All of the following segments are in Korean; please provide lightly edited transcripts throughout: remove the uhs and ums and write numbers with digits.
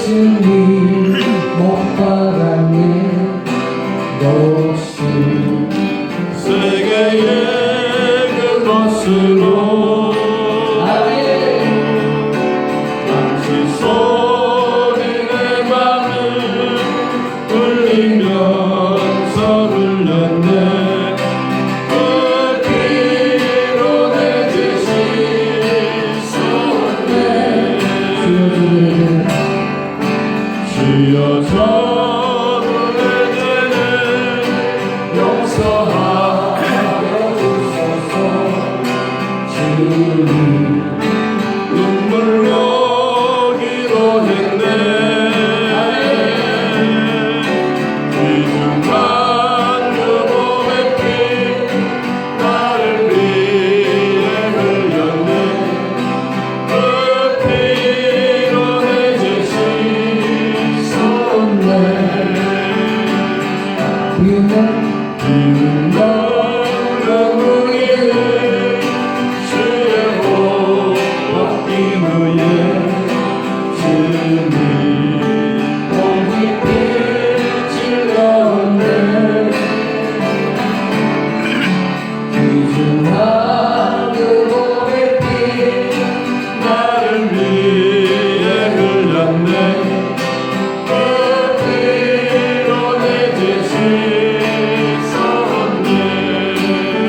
예수님 못 박았네 녹슨 세계의 그것으로 잠시 소리 내 맘을 울리면서 흘렸네. 그 피로 내 죄 씻었네. 주여 저도 내 죄를 용서하여 주소서. 주님 눈물로 기도했네. 귀중한 그 몸의 피 나를 위해 흘렸네. 그 피로 내 죄 씻었네. 비운 널 우리를 주의 복 받기 위해 주님 몸이 찔렀네. 귀중한 그 몸의 피 나를 위해 흘렸네. 그 피로 내 죄 씻었네.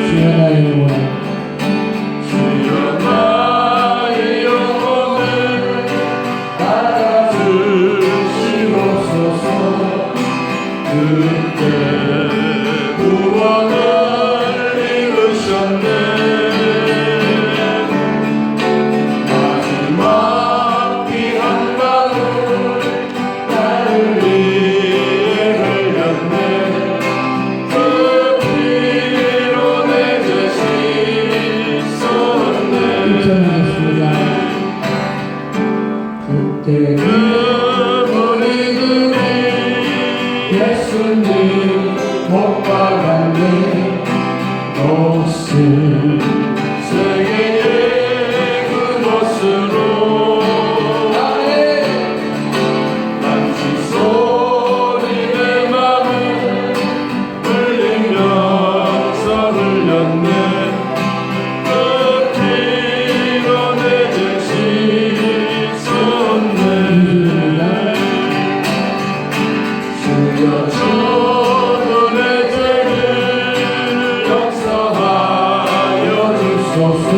주여 나의 영혼 주여 나의 영혼을 받아주시옵소서. 그때 구원을 이루셨네. 마지막 피 한 방울 나를 위해 흘렸네. 그 피로 내 죄 씻었네. 입장하겠습니다. 그때 그분이 예수님 못 박았네 녹슨 세계의 그곳으로 잠시 소리 내 맘을 흘리면서 흘렸네. 그 피로 내 죄 씻었네. 주여 저도 내 죄를 용서하여 주소서.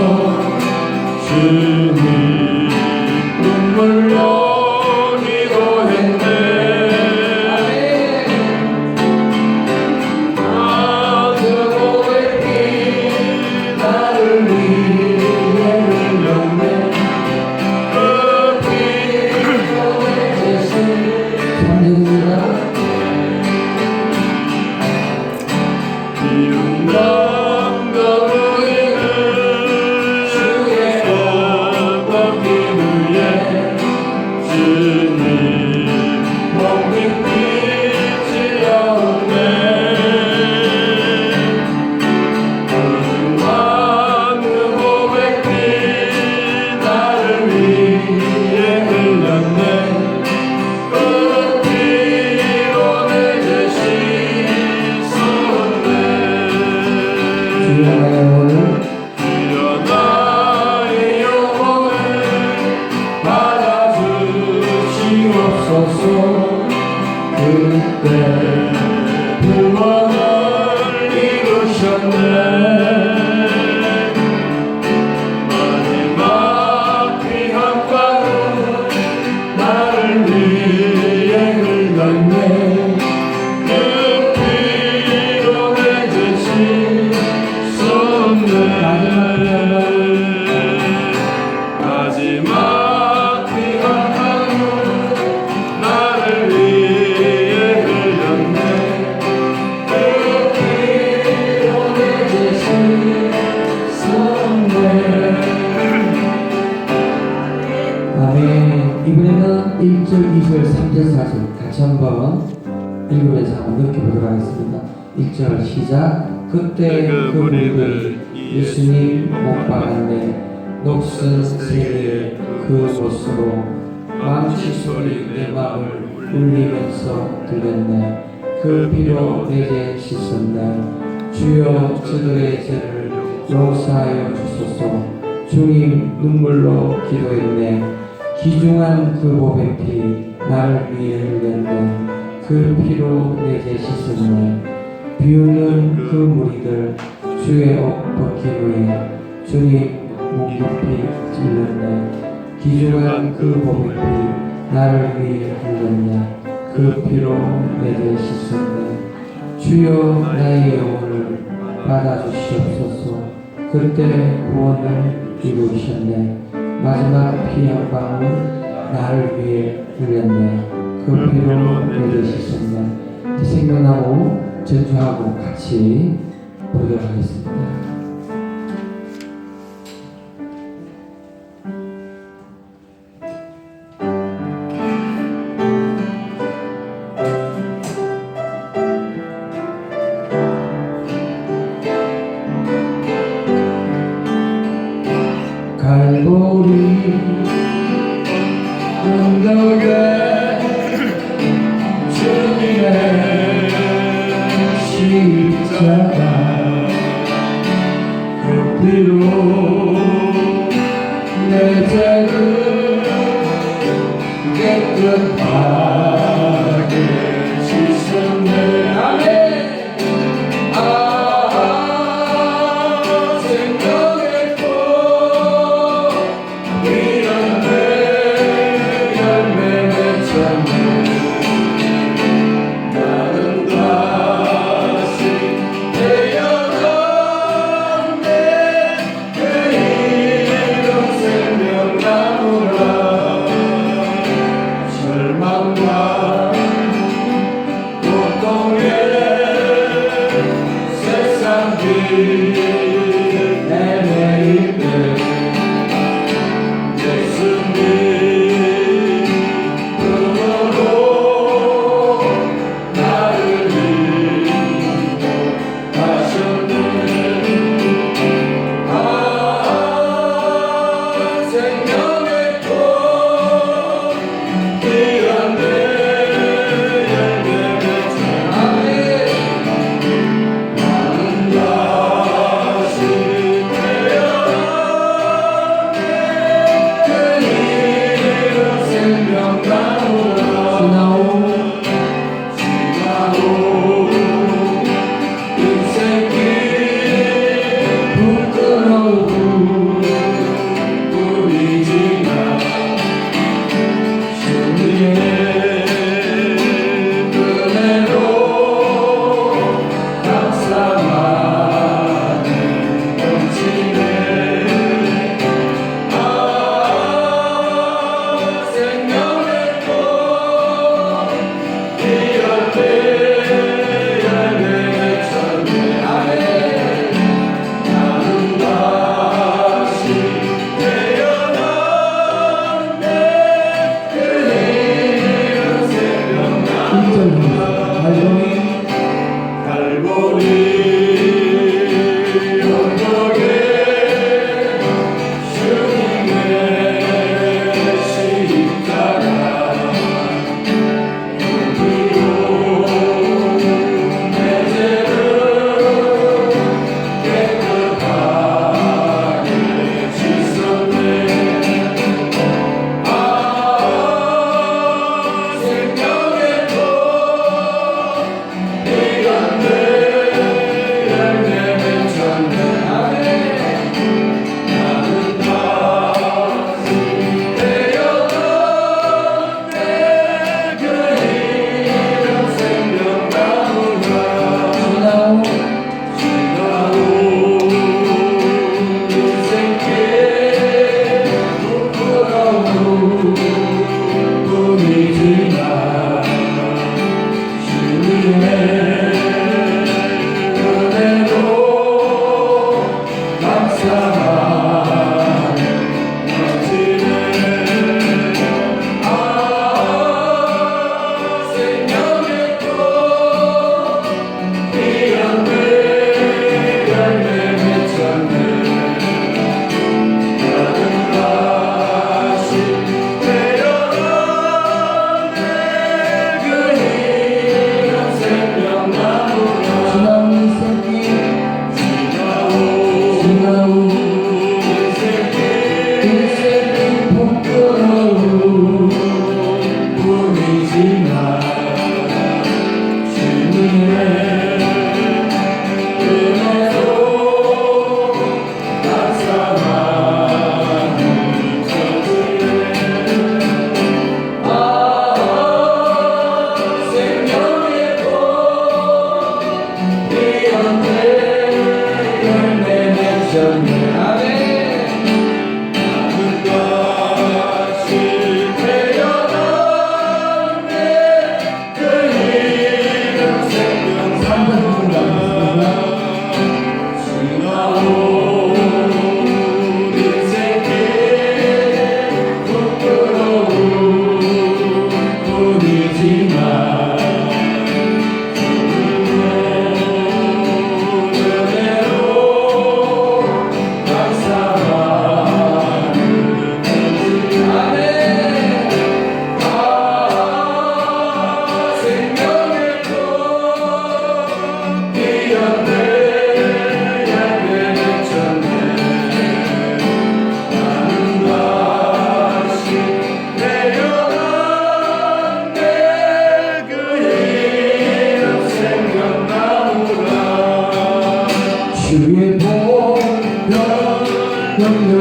주님 눈물로 기도했네. 그 몸의 피 나를 위해 흘렸네. 그 피로 내 죄 감사드립니다. 비운 남과 우리를 주의 복 받기 위해 주님 몸이 찔렸네. 귀중한 그 몸의 피 나를 위해 흘렸네. 그 피로 내 죄 씻었네. 주여 나의 영혼을 주여 나의 영혼을 받아주시옵소서. 그때 구원을 이루셨네. 마지막 피 한 방울 나를 위해 흘렸네. 그 피로 내 죄 씻었네. 마지막 피 한 방울 나를 위해 흘렸네. 그 피로 내 죄 씻었네. 아멘. 이번에는 1절, 2절, 3절, 4절 같이 한번 읽으면서 한번 느껴보도록 하겠습니다. 1절 시작. 그때 그 무리들이 예수님 못 박았네 녹슨 세계의 그곳으로 망치 소리 내 맘을 울리면서 들렸네. 그 피로 내 죄 씻었네. 주여 저들의 죄를 용서하여 주소서. 주님 눈물로 기도했네. 귀중한 그 보배 피 나를 위해 흘렸네. 그 피로 내 죄 씻었네. 비오는 그 무리들 주의 옷 벗긴 후에 주님 목 높이 찔렀네. 귀중한 그 보배 피 나를 위해 흘렸네. 그 피로 내 죄 씻었네. 주여 나의 영혼을 받아주시옵소서. 그때 구원을 이루셨네. 마지막 피 한 방울 나를 위해 흘렸네. 그 피로 내 죄 씻었네. 생명나무 전주하고 같이 부르도록 하겠습니다. 갈보리 언덕에 주님의 십자가 그 피로 내 죄를 깨끗하게 씻었네. 아멘. 생명의 꽃 피었네. 열매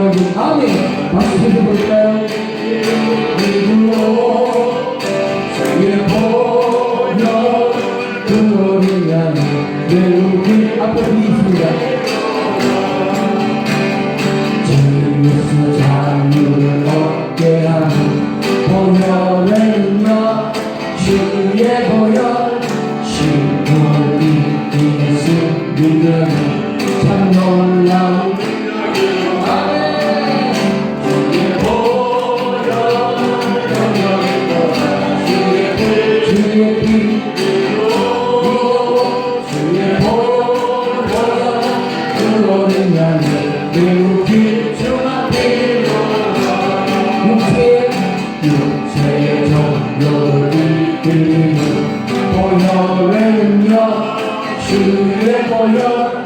능력이 아멘 박수 쳐볼까요? 믿음으로 주의 보혈 그거를 향해 내우기 앞에 있습니다. 주에서 자유를 얻게 하는 보혈의 능력 주의 보혈 신물이 이는 승리는 참 놀라운 아멘 주의 보혈 영광의 보혈 주의 피 주의 보혈 그거를 향해 내우기 주만 필요 육체의 정욕을 이끌리는 보혈의 능력 주의 보혈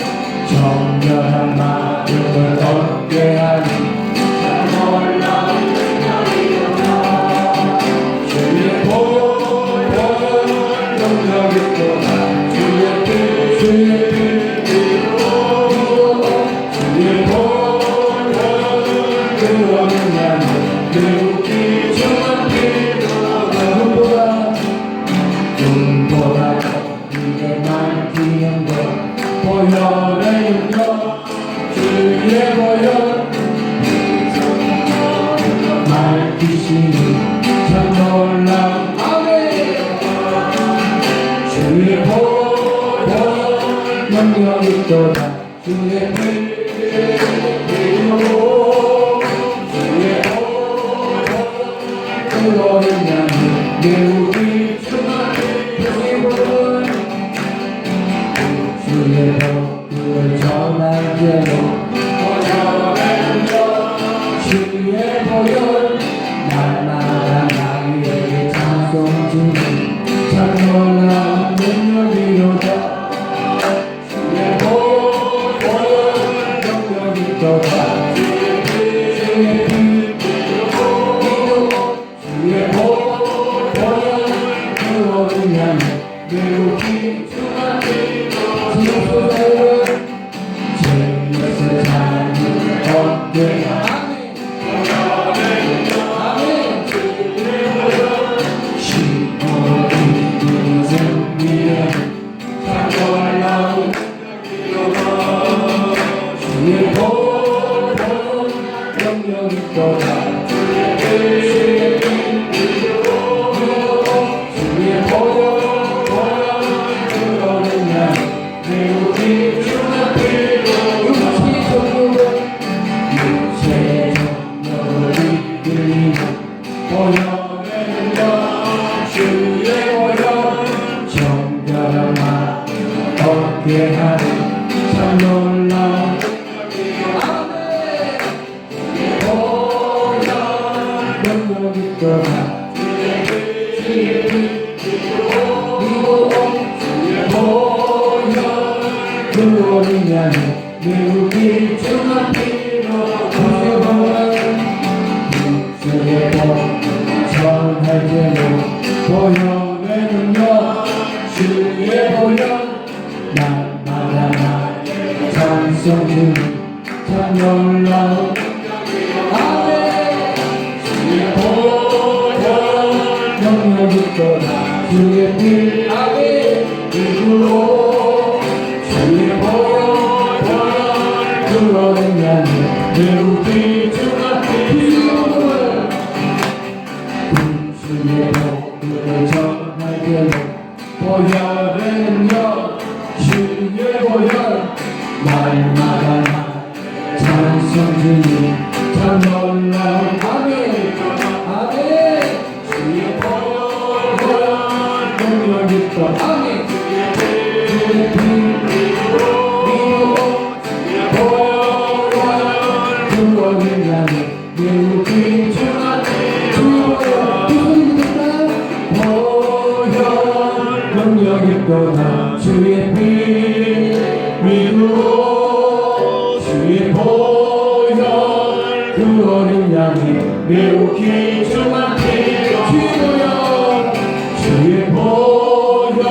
정결한 마음을 얻게 하는 놀라운 능력이로다 주의 보혈 능력이 또한 주의 피 주의 보혈 그거는 향해 내우기 주만 필요하다 눈보다 이게 많기는 것 보혈의 능력 주의 보혈 말귀신이 참 놀라운 아멘 주의 보혈 능력이 또다 주의 피로 주의 보혈 그거를 향해 내우기 주만 필요하다 주의 복을 전할 때로 보혈의 능력 주의 보혈 날마다 나에게 찬송 주는 참 놀라운 능력이로다 주의 보혈 능력이 또다 주의 피 주의 보혈 그거를 향해 내우기 주만 얻게 하는 참 놀라운 아멘 보혈 능력이 떠나 주의 피 그리고 주의 보혈 그거를 향해 내우기 주만 필요하다 주의 복 전할 때로 보혈의 능력 주의 보혈 날마다 나의 찬송 주는 참 놀라운 아멘 주의 보혈 능력이 떠나 주의 피 아멘 이구로 주의 보혈 그거를 향해 내우기 주만 필요하다 주의 복을 전할 때로 보혈의 능력 주의 보혈 날마다 찬송 주님 참 놀라운 아멘 아멘 주의 보혈 능력이 또 아멘 주의 피 믿고 보혈 그거를 향해 내우기 주만 능력이 또다 주의 피 믿고 주의 보혈 그거를 향해 내우기 주만 필요하다 주의 보혈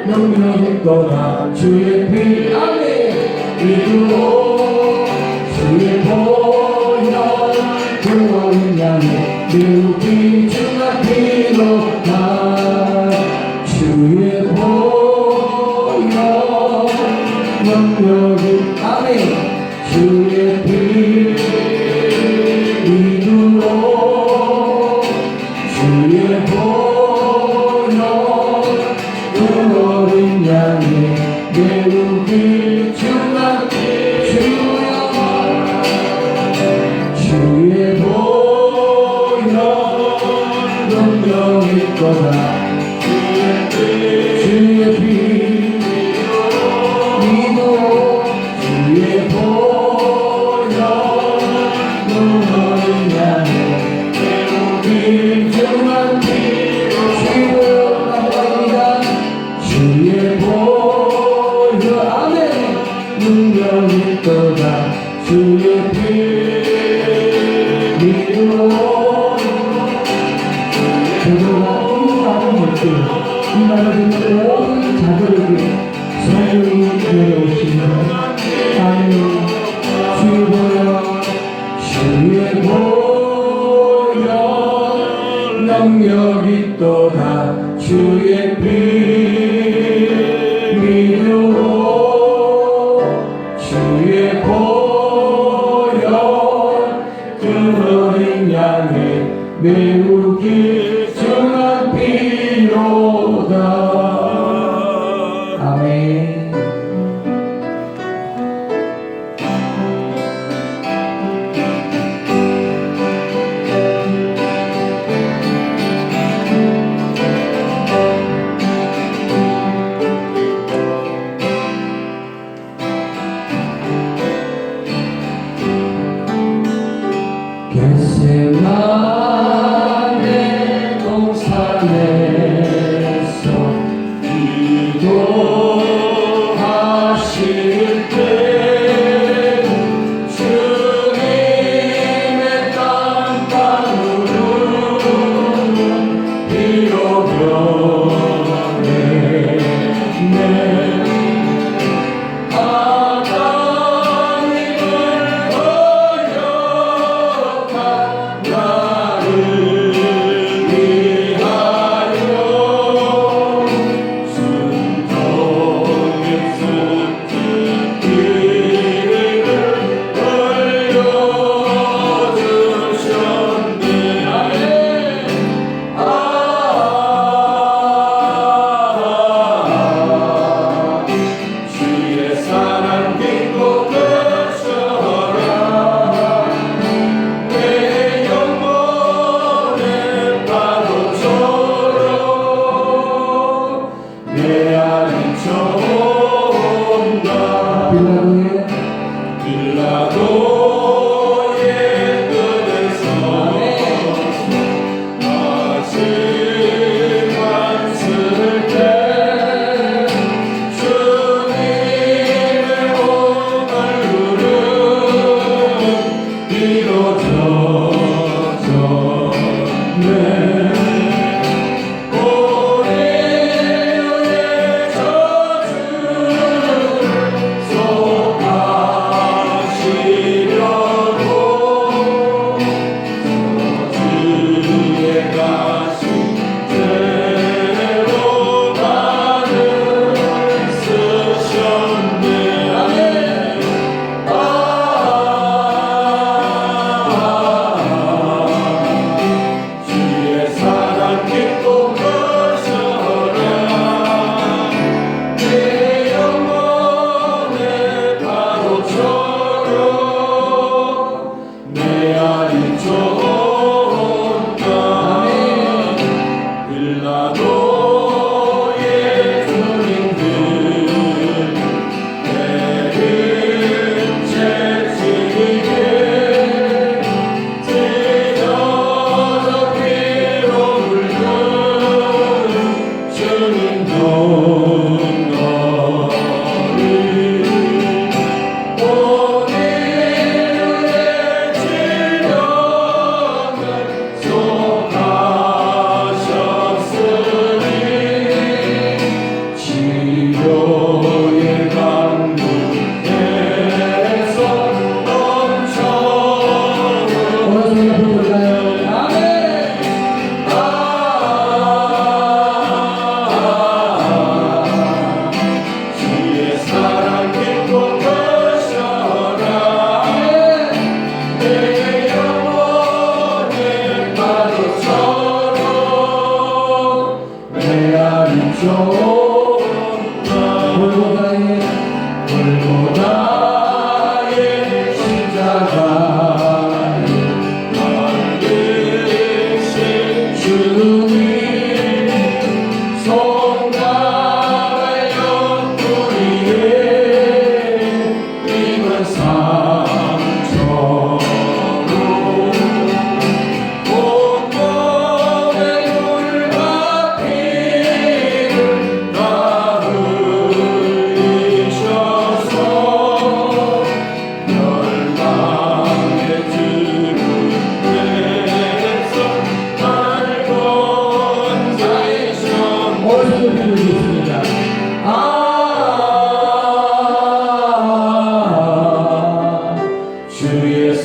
능력이 또다 주의 피 아멘 믿고 주의 보혈 주를 향해 일정한 피로 주의 나옵니다. 주의 보혈 아멘 능력이 떠나 주의 피 믿음으로 저도가 이 많은 것들 이 많은 모든 자들에게 성령이 내려오시며 아멘 주의 보혈 주의 보혈 능력이 떠나 주의 피 믿음으로 주의 보혈 그 어린 양의 매우 귀중한 피로다. 아멘. 겟세마네 동산에서 기도하실 때 주님의 땀방울은 비로 변했네. 빌라도의 뜰에서 아직 안쓸 때 주님의 온 얼굴은 비로져졌네.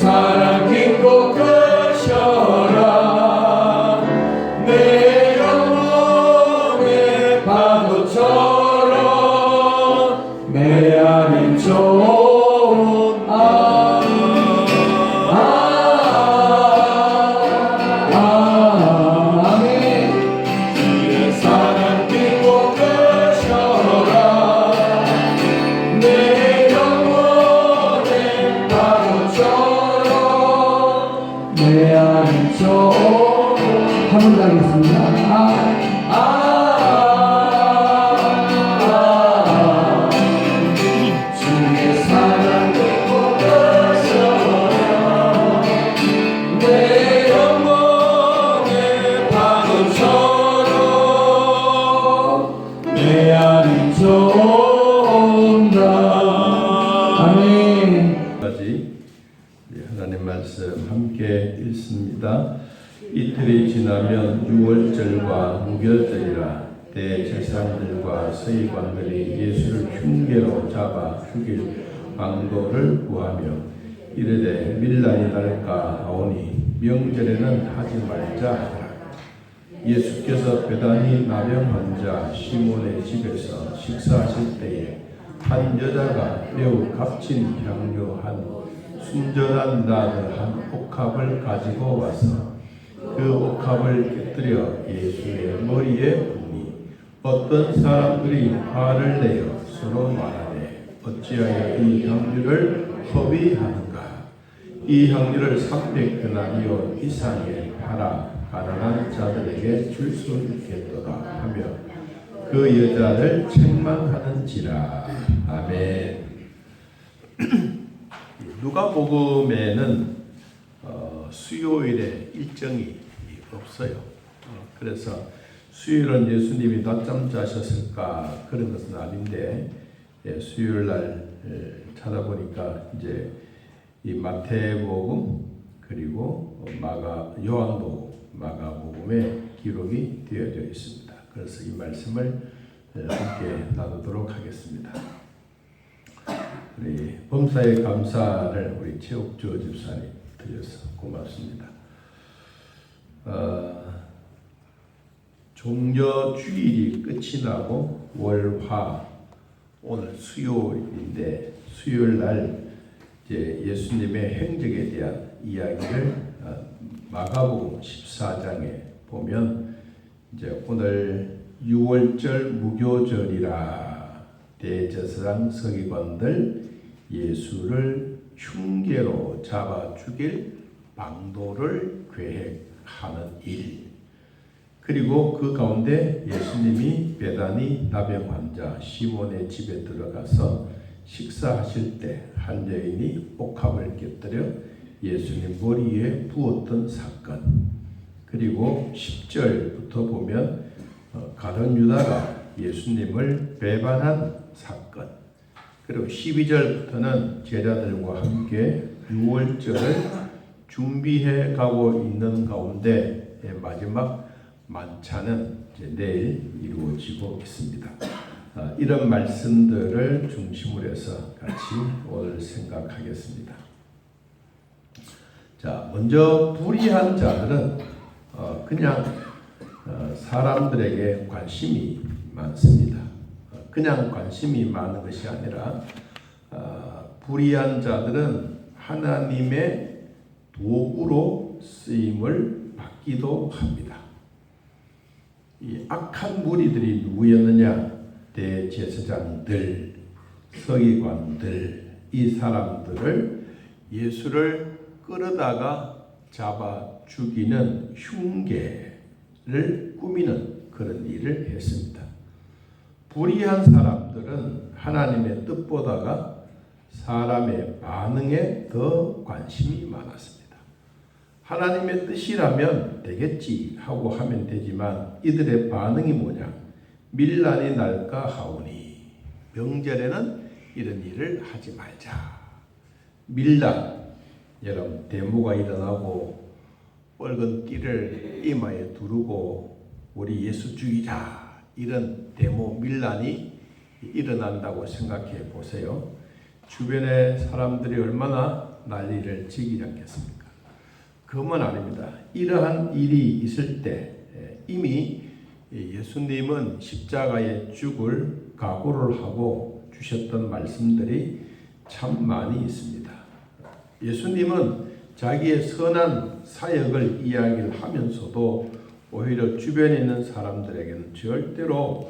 사랑 깊고 크셔라 내 영혼의 파도처럼 메아린 좋은 아멘. 주의 사랑 깊고 크셔라 내 영혼의 파도처럼 내 안에 한번 더 하겠습니다. 주의 사랑 깊고 크셔라 내 영혼의 파도처럼 내 안이 좋은다. 아멘. 까지 하나님 말씀 함께 읽습니다. 이틀이 지나면 유월절과 무교절이라 대제사장들과 서기관들이 예수를 흉계로 잡아 죽일 방도를 구하며 이르되 밀란이 날까 하오니 명절에는 하지 말자 하더라. 예수께서 베다니 나병 환자 시몬의 집에서 식사하실 때에 한 여자가 매우 값진 향료 한 순전한 나무 한 옥합을 가지고 와서 그 옥합을 깨뜨려 예수의 머리에 부니 어떤 사람들이 화를 내어 서로 말하되 어찌하여 이 향료를 허비하는가 이 향료를 300데나리온 이상에 팔아 가난한 자들에게 줄 수 있겠도다 하며 그 여자를 책망하는지라. 아멘. 누가복음에는 수요일에 일정이 없어요. 그래서 수요일은 예수님이 낮잠 자셨을까 그런 것은 아닌데 수요일 날 찾아보니까 이제 이 마태복음 그리고 요한복음, 마가복음에 기록이 되어져 있습니다. 그래서 이 말씀을 함께 나누도록 하겠습니다. 우리 범사의 감사를 우리 최옥주 집사님 드려서 고맙습니다. 종려 주일이 끝이 나고 월화 오늘 수요일인데 수요일 날 이제 예수님의 행적에 대한 이야기를 마가복음 14장에 보면 이제 오늘 유월절 무교절이라 대제사장 서기관들 예수를 흉계로 잡아 죽일 방도를 계획하는 일 그리고 그 가운데 예수님이 베다니 나병 환자 시몬의 집에 들어가서 식사하실 때 한 여인이 옥합을 깨뜨려 예수님 머리에 부었던 사건 그리고 10절부터 보면 가룟 유다가 예수님을 배반한 사건 그리고 12절부터는 제자들과 함께 유월절을 준비해 가고 있는 가운데 마지막 만찬은 이제 내일 이루어지고 있습니다. 이런 말씀들을 중심으로 해서 같이 오늘 생각하겠습니다. 자, 먼저 불의한 자들은 그냥 사람들에게 관심이 많습니다. 그냥 관심이 많은 것이 아니라 불의한 자들은 하나님의 도구로 쓰임을 받기도 합니다. 이 악한 무리들이 누구였느냐? 대제사장들, 서기관들, 이 사람들을 예수를 끌어다가 잡아 죽이는 흉계를 꾸미는 그런 일을 했습니다. 불의한 사람들은 하나님의 뜻보다가 사람의 반응에 더 관심이 많았습니다. 하나님의 뜻이라면 되겠지 하고 하면 되지만 이들의 반응이 뭐냐? 밀란이 날까 하오니 명절에는 이런 일을 하지 말자. 밀란, 여러분 데모가 일어나고 빨간 띠를 이마에 두르고 우리 예수 죽이자 이런 데모 밀란이 일어난다고 생각해 보세요. 주변의 사람들이 얼마나 난리를 지기지 않겠습니까? 그것만 아닙니다. 이러한 일이 있을 때 이미 예수님은 십자가에 죽을 각오를 하고 주셨던 말씀들이 참 많이 있습니다. 예수님은 자기의 선한 사역을 이야기를 하면서도 오히려 주변에 있는 사람들에게는 절대로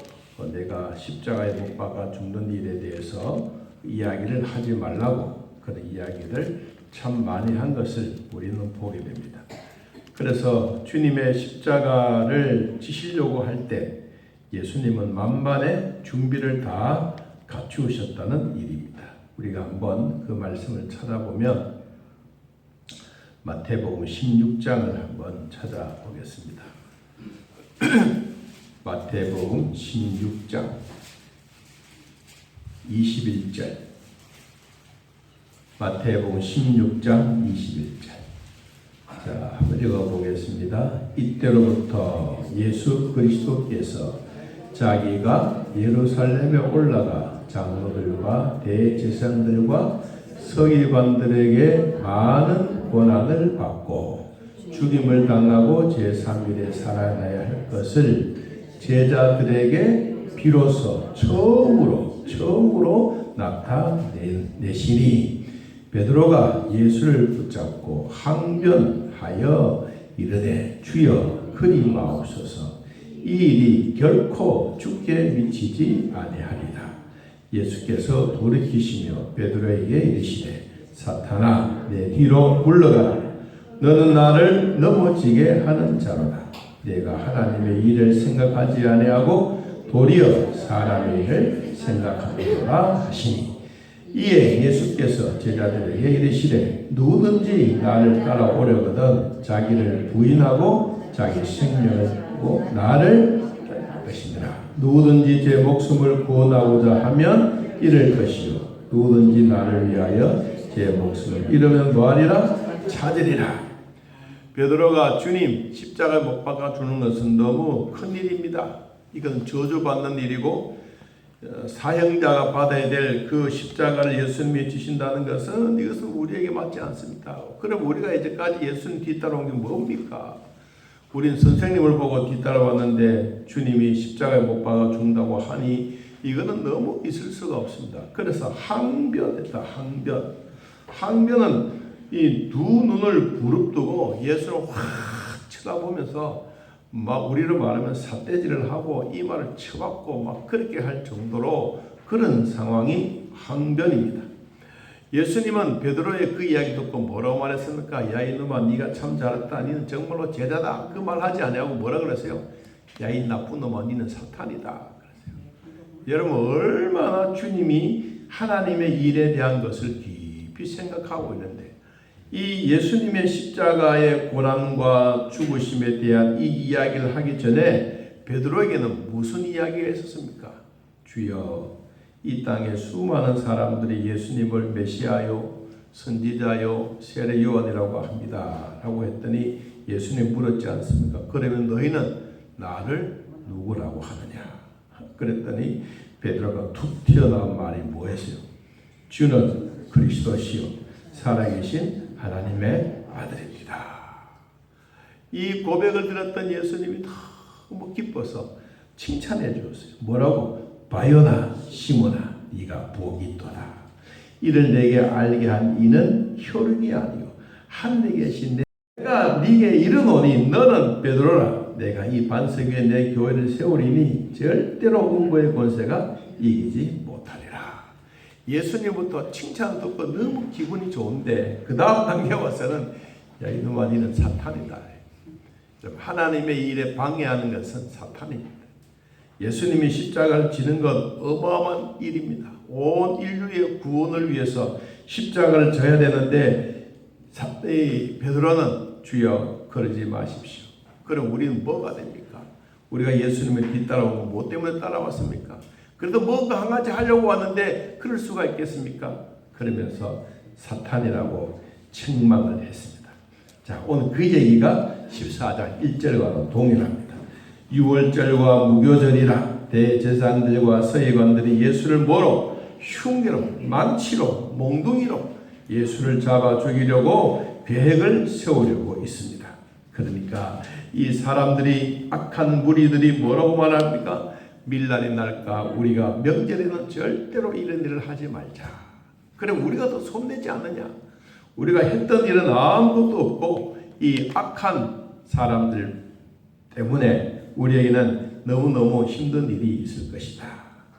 내가 십자가에 못 박아 죽는 일에 대해서 이야기를 하지 말라고 그런 이야기를 참 많이 한 것을 우리는 보게 됩니다. 그래서 주님의 십자가를 지시려고 할 때 예수님은 만반의 준비를 다 갖추셨다는 일입니다. 우리가 한번 그 말씀을 찾아보면 마태복음 16장을 한번 찾아보겠습니다. 마태복음 16장 21절. 마태복음 16장 21절. 자, 한번 읽어보겠습니다. 이때로부터 예수 그리스도께서 자기가 예루살렘에 올라가 장로들과 대제사장들과 서기관들에게 많은 고난을 받고 죽임을 당하고 제3일에 살아나야 할 것을 제자들에게 비로소 처음으로 나타내시니 베드로가 예수를 붙잡고 항변하여 이르되 주여 그리 마옵소서 이 일이 결코 죽게 미치지 아니하리라. 예수께서 돌이키시며 베드로에게 이르시되 사탄아 내 뒤로 물러가라. 너는 나를 넘어지게 하는 자로다. 내가 하나님의 일을 생각하지 아니하고 도리어 사람의 일을 생각하노라 하시니 이에 예수께서 제자들에게 이르시되 누구든지 나를 따라오려거든 자기를 부인하고 자기 생명을 두고 나를 따를 것이니라. 누구든지 제 목숨을 구원하고자 하면 잃을 것이요 누구든지 나를 위하여 제 목숨을 잃으면 뭐하리라? 찾으리라. 베드로가 주님 십자가에 못 박아 주는 것은 너무 큰 일입니다. 이건 저주받는 일이고 사형자가 받아야 될 그 십자가를 예수님이 주신다는 것은 이것은 우리에게 맞지 않습니다. 그럼 우리가 이제까지 예수님 뒤따라온 게 뭡니까? 우린 선생님을 보고 뒤따라왔는데 주님이 십자가에 못 박아 죽는다고 하니 이거는 너무 있을 수가 없습니다. 그래서 항변했다. 항변은 이 두 눈을 부릅뜨고 예수를 확 쳐다보면서 막 우리로 말하면 삿대질을 하고 이마를 쳐박고 막 그렇게 할 정도로 그런 상황이 항변입니다. 예수님은 베드로의 그 이야기 듣고 뭐라고 말했습니까? 야 이놈아 네가 참 잘했다. 너는 정말로 제자다. 그 말 하지 아니하고 뭐라 그랬어요? 야 이 나쁜 놈아 너는 사탄이다. 그랬어요. 여러분 얼마나 주님이 하나님의 일에 대한 것을 깊이 생각하고 있는데 이 예수님의 십자가의 고난과 죽으심에 대한 이 이야기를 하기 전에 베드로에게는 무슨 이야기가 있었습니까? 주여 이 땅에 수많은 사람들이 예수님을 메시아요 선지자요 세례 요한이라고 합니다 라고 했더니 예수님 물었지 않습니까? 그러면 너희는 나를 누구라고 하느냐? 그랬더니 베드로가 툭 튀어나온 말이 뭐였어요? 주는 그리스도시요 살아계신 하나님의 아들입니다. 이 고백을 들었던 예수님이 너무 기뻐서 칭찬해 주었어요. 뭐라고? 바요나 시몬아 네가 복이 있도다. 이를 내게 알게 한 이는 혈육이 아니요 하늘에 계신 내가 네게 이르노니 너는 베드로라. 내가 이 반석 위에 내 교회를 세우리니 절대로 음부의 권세가 이기지 못하리라. 예수님부터 칭찬을 듣고 너무 기분이 좋은데 그 다음 단계 와서는 야 이놈아 너는 사탄이다. 하나님의 일에 방해하는 것은 사탄입니다. 예수님이 십자가를 지는 건 어마어마한 일입니다. 온 인류의 구원을 위해서 십자가를 져야 되는데 베드로는 주여 그러지 마십시오. 그럼 우리는 뭐가 됩니까? 우리가 예수님을 뒤따라온 건 뭐 때문에 따라왔습니까? 그래도 뭔가 한 가지 하려고 왔는데 그럴 수가 있겠습니까? 그러면서 사탄이라고 책망을 했습니다. 자, 오늘 그 얘기가 14장 1절과도 동일합니다. 유월절과 무교절이라 대제사장들과 서기관들이 예수를 뭐로? 흉계로, 망치로, 몽둥이로 예수를 잡아 죽이려고 계획을 세우려고 있습니다. 그러니까 이 사람들이 악한 무리들이 뭐라고 말합니까? 밀날이 날까 우리가 명절에는 절대로 이런 일을 하지 말자. 그럼 우리가 더 손대지 않느냐? 우리가 했던 일은 아무것도 없고 이 악한 사람들 때문에 우리에게는 너무너무 힘든 일이 있을 것이다.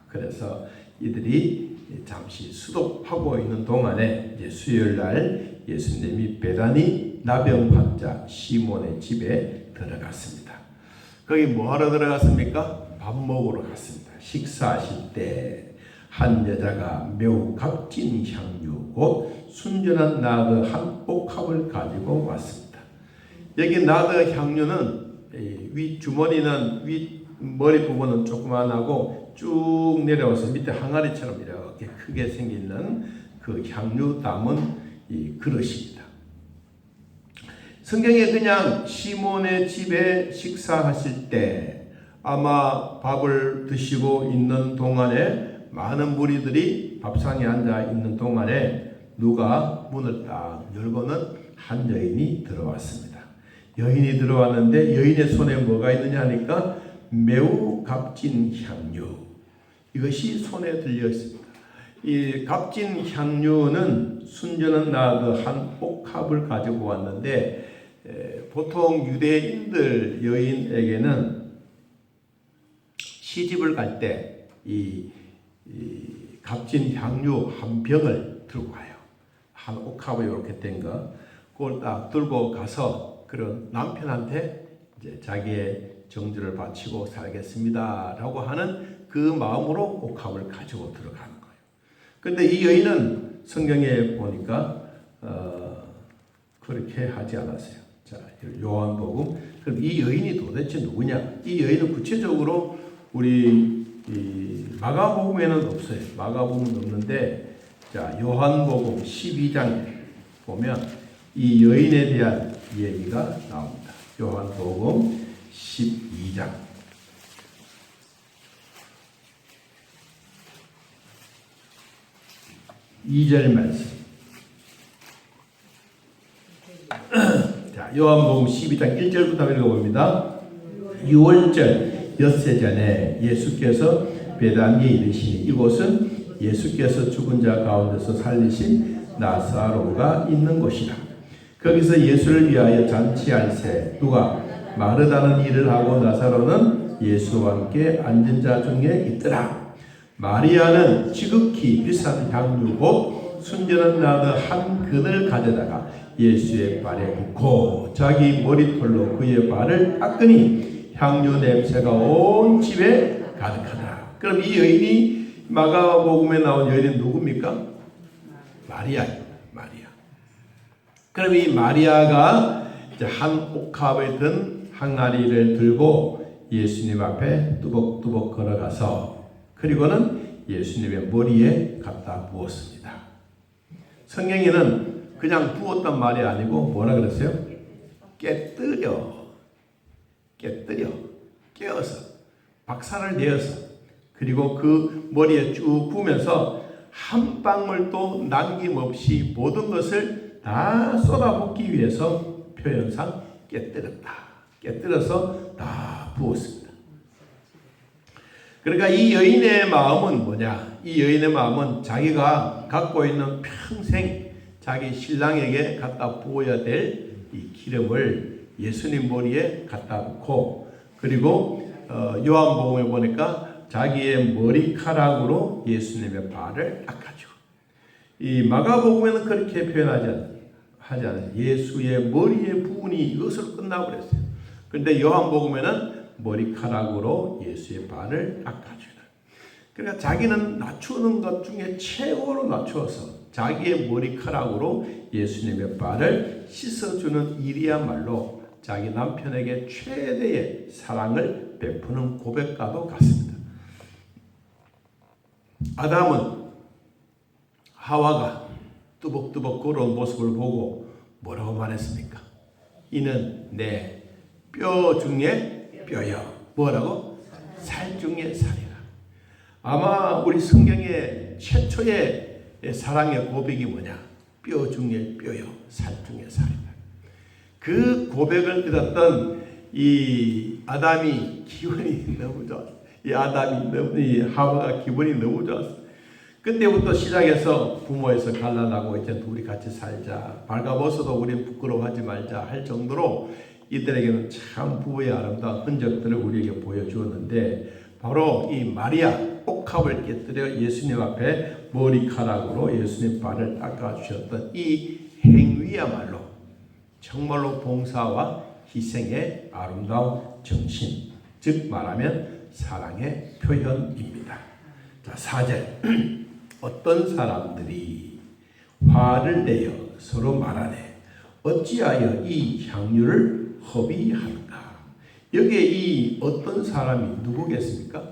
그래서 이들이 잠시 수도하고 있는 동안에 이제 수요일날 예수님이 베다니 나병 환자 시몬의 집에 들어갔습니다. 거기 뭐하러 들어갔습니까? 밥 먹으러 갔습니다. 식사하실 때 한 여자가 매우 값진 향유 곧 순전한 나드 한 옥합을 가지고 왔습니다. 여기 나드 향유는 위 주머니는 위 머리 부분은 조그만하고 쭉 내려와서 밑에 항아리처럼 이렇게 크게 생기는 그 향유 담은 이 그릇입니다. 성경에 그냥 시몬의 집에 식사하실 때 아마 밥을 드시고 있는 동안에 많은 무리들이 밥상에 앉아 있는 동안에 누가 문을 딱 열고는 한 여인이 들어왔습니다. 여인이 들어왔는데 여인의 손에 뭐가 있느냐 하니까 매우 값진 향유. 이것이 손에 들려 있습니다. 이 값진 향유는 순전한 나드 한 옥합을 가지고 왔는데 보통 유대인들 여인에게는 시집을 갈 때 이 값진 향유 한 병을 들고 가요. 한 옥합을 이렇게 된 거, 그걸 딱 들고 가서 그런 남편한테 이제 자기의 정주를 바치고 살겠습니다라고 하는 그 마음으로 옥합을 가지고 들어가는 거예요. 그런데 이 여인은 성경에 보니까 그렇게 하지 않았어요. 자, 요한복음. 그럼 이 여인이 도대체 누구냐? 이 여인은 구체적으로 우리 이 마가복음에는 없어요. 마가복음은 없는데, 자, 요한복음 12장에 보면 이 여인에 대한 얘기가 나옵니다. 요한복음 12장. 2절 말씀. 자, 요한복음 12장 1절부터 읽어봅니다. 6월절 엿새 전에 예수께서 베다니에 이르시니 이곳은 예수께서 죽은 자 가운데서 살리신 나사로가 있는 곳이라. 거기서 예수를 위하여 잔치할새 누가 마르다는 일을 하고 나사로는 예수와 함께 앉은 자 중에 있더라. 마리아는 지극히 비싼 향유 곧 순전한 나드 한 근을 가져다가 예수의 발에 붓고 자기 머리털로 그의 발을 닦으니 향유 냄새가 온 집에 가득하더라. 그럼 이 여인이 마가복음에 나온 여인은 누굽니까? 마리아입니다. 마리아. 그럼 이 마리아가 이제 한 옥합에 든 항아리를 들고 예수님 앞에 뚜벅뚜벅 걸어가서 그리고는 예수님의 머리에 갖다 부었습니다. 성경에는 그냥 부었단 말이 아니고 뭐라 그랬어요? 깨어서 박살을 내어서 그리고 그 머리에 쭉 부으면서 한 방울도 남김없이 모든 것을 다 쏟아붓기 위해서 표현상 깨뜨려서 다 부었습니다. 그러니까 이 여인의 마음은 뭐냐? 이 여인의 마음은 자기가 갖고 있는 평생 자기 신랑에게 갖다 부어야 될 이 기름을 예수님 머리에 갖다 붓고 그리고 요한복음에 보니까 자기의 머리카락으로 예수님의 발을 닦아주고 이 마가복음에는 그렇게 표현하지 않아요. 예수의 머리에 부으니 이것으로 끝나고 그랬어요. 그런데 요한복음에는 머리카락으로 예수의 발을 닦아주는. 그러니까 자기는 낮추는 것 중에 최고로 낮추어서 자기의 머리카락으로 예수님의 발을 씻어주는 일이야말로 자기 남편에게 최대의 사랑을 베푸는 고백과도 같습니다. 아담은 하와가 뚜벅뚜벅 걸어온 모습을 보고 뭐라고 말했습니까? 이는 내 뼈 중에 뼈여. 뭐라고? 살 중에 살이라. 아마 우리 성경의 최초의 사랑의 고백이 뭐냐? 뼈 중에 뼈요, 살 중에 살이다. 그 고백을 들었던 이 아담이 기분이 너무 좋았어. 이 하와가 기분이 너무 좋았어. 그때부터 시작해서 부모에서 갈라나고 이제 둘이 같이 살자. 발가벗어도 우린 부끄러워하지 말자 할 정도로 이들에게는 참 부부의 아름다운 흔적들을 우리에게 보여주었는데, 바로 이 마리아 옥합을 깨뜨려 예수님 앞에 머리카락으로 예수님 발을 닦아주셨던 이 행위야말로 정말로 봉사와 희생의 아름다운 정신, 즉 말하면 사랑의 표현입니다. 자, 4절. 어떤 사람들이 화를 내어 서로 말하네 어찌하여 이 향유를 허비하는가. 여기에 이 어떤 사람이 누구겠습니까?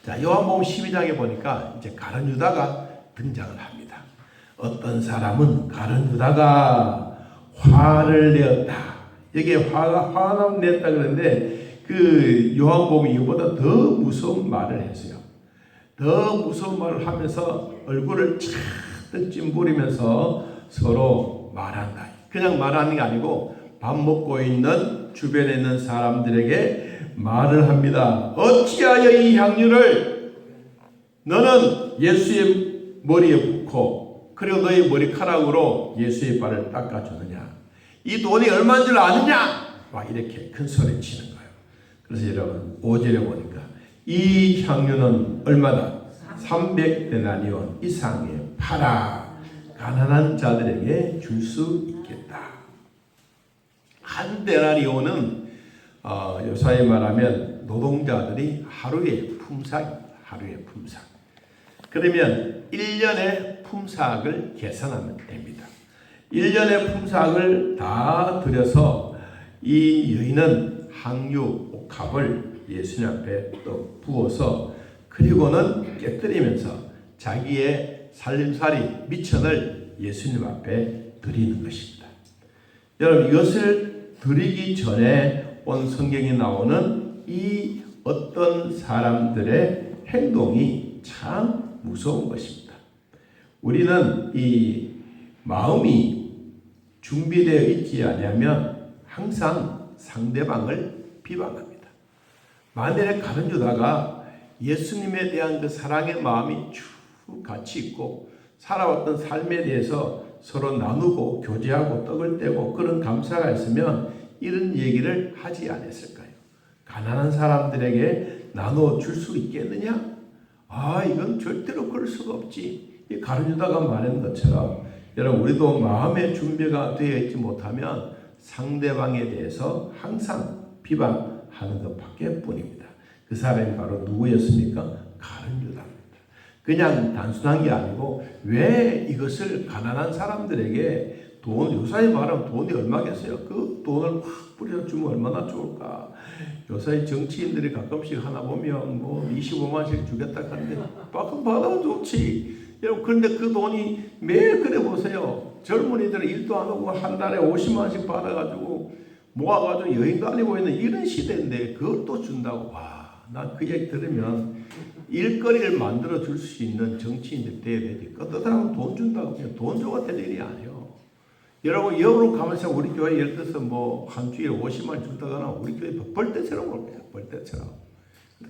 자, 요한복음 12장에 보니까 이제 가룟 유다가 등장을 합니다. 어떤 사람은 가룟 유다가 화를 내었다. 여기에 화가 냈다 그러는데 그 요한복음이 이보다 더 무서운 말을 했어요. 더 무서운 말을 하면서 얼굴을 착 찡부리면서 서로 말한다. 그냥 말하는 게 아니고 밥 먹고 있는 주변에 있는 사람들에게 말을 합니다. 어찌하여 이 향유를 너는 예수의 머리에 붓고 그리고 너의 머리카락으로 예수의 발을 닦아주느냐. 이 돈이 얼마인 줄 아느냐. 막 이렇게 큰 소리 치는 거예요. 그래서 여러분 5절에 보니까 이 향유는 얼마다? 300데나리온 이상에 팔아 가난한 자들에게 줄 수 있겠다. 한 데나리온은 요사이 말하면 노동자들이 하루의 품삯입니다. 하루의 품삯. 그러면 1년의 품삯을 계산하면 됩니다. 1년의 품삯을 다 들여서 이 여인은 향유 옥합을 예수님 앞에 또 부어서 그리고는 깨뜨리면서 자기의 살림살이 미천을 예수님 앞에 드리는 것입니다. 여러분 이것을 드리기 전에 온 성경에 나오는 이 어떤 사람들의 행동이 참 무서운 것입니다. 우리는 이 마음이 준비되어 있지 않으면 항상 상대방을 비방합니다. 만일에 가룟 유다가 예수님에 대한 그 사랑의 마음이 쭉 같이 있고 살아왔던 삶에 대해서 서로 나누고 교제하고 떡을 떼고 그런 감사가 있으면 이런 얘기를 하지 않았을까요? 가난한 사람들에게 나눠줄 수 있겠느냐? 이건 절대로 그럴 수가 없지. 이 가룟 유다가 말한 것처럼 여러분 우리도 마음의 준비가 되어 있지 못하면 상대방에 대해서 항상 비방하는 것밖에 뿐입니다. 그 사람이 바로 누구였습니까? 가룟 유다입니다. 그냥 단순한 게 아니고 왜 이것을 가난한 사람들에게 요사이 말하면 돈이 얼마겠어요? 그 돈을 확 뿌려주면 얼마나 좋을까? 요사이 정치인들이 가끔씩 하나 보면 25만씩 주겠다 하는데 가끔 받아도 좋지. 여러분 그런데 그 돈이 매일 그래 보세요. 젊은이들은 일도 안 하고 한 달에 50만씩 받아가지고 모아가지고 여행 다니고 있는 이런 시대인데 그걸 또 준다고. 난 그 얘기 들으면 일거리를 만들어 줄 수 있는 정치인들 돼야 되지. 어떤 사람은 돈 준다고 그냥 돈 줘가 될 일이 아니에요. 여러분 역으로 가면서 우리 교회 예를 들어서 한 주일에 50만 준다거나 우리 교회 벌떼처럼 올 거예요. 벌떼처럼.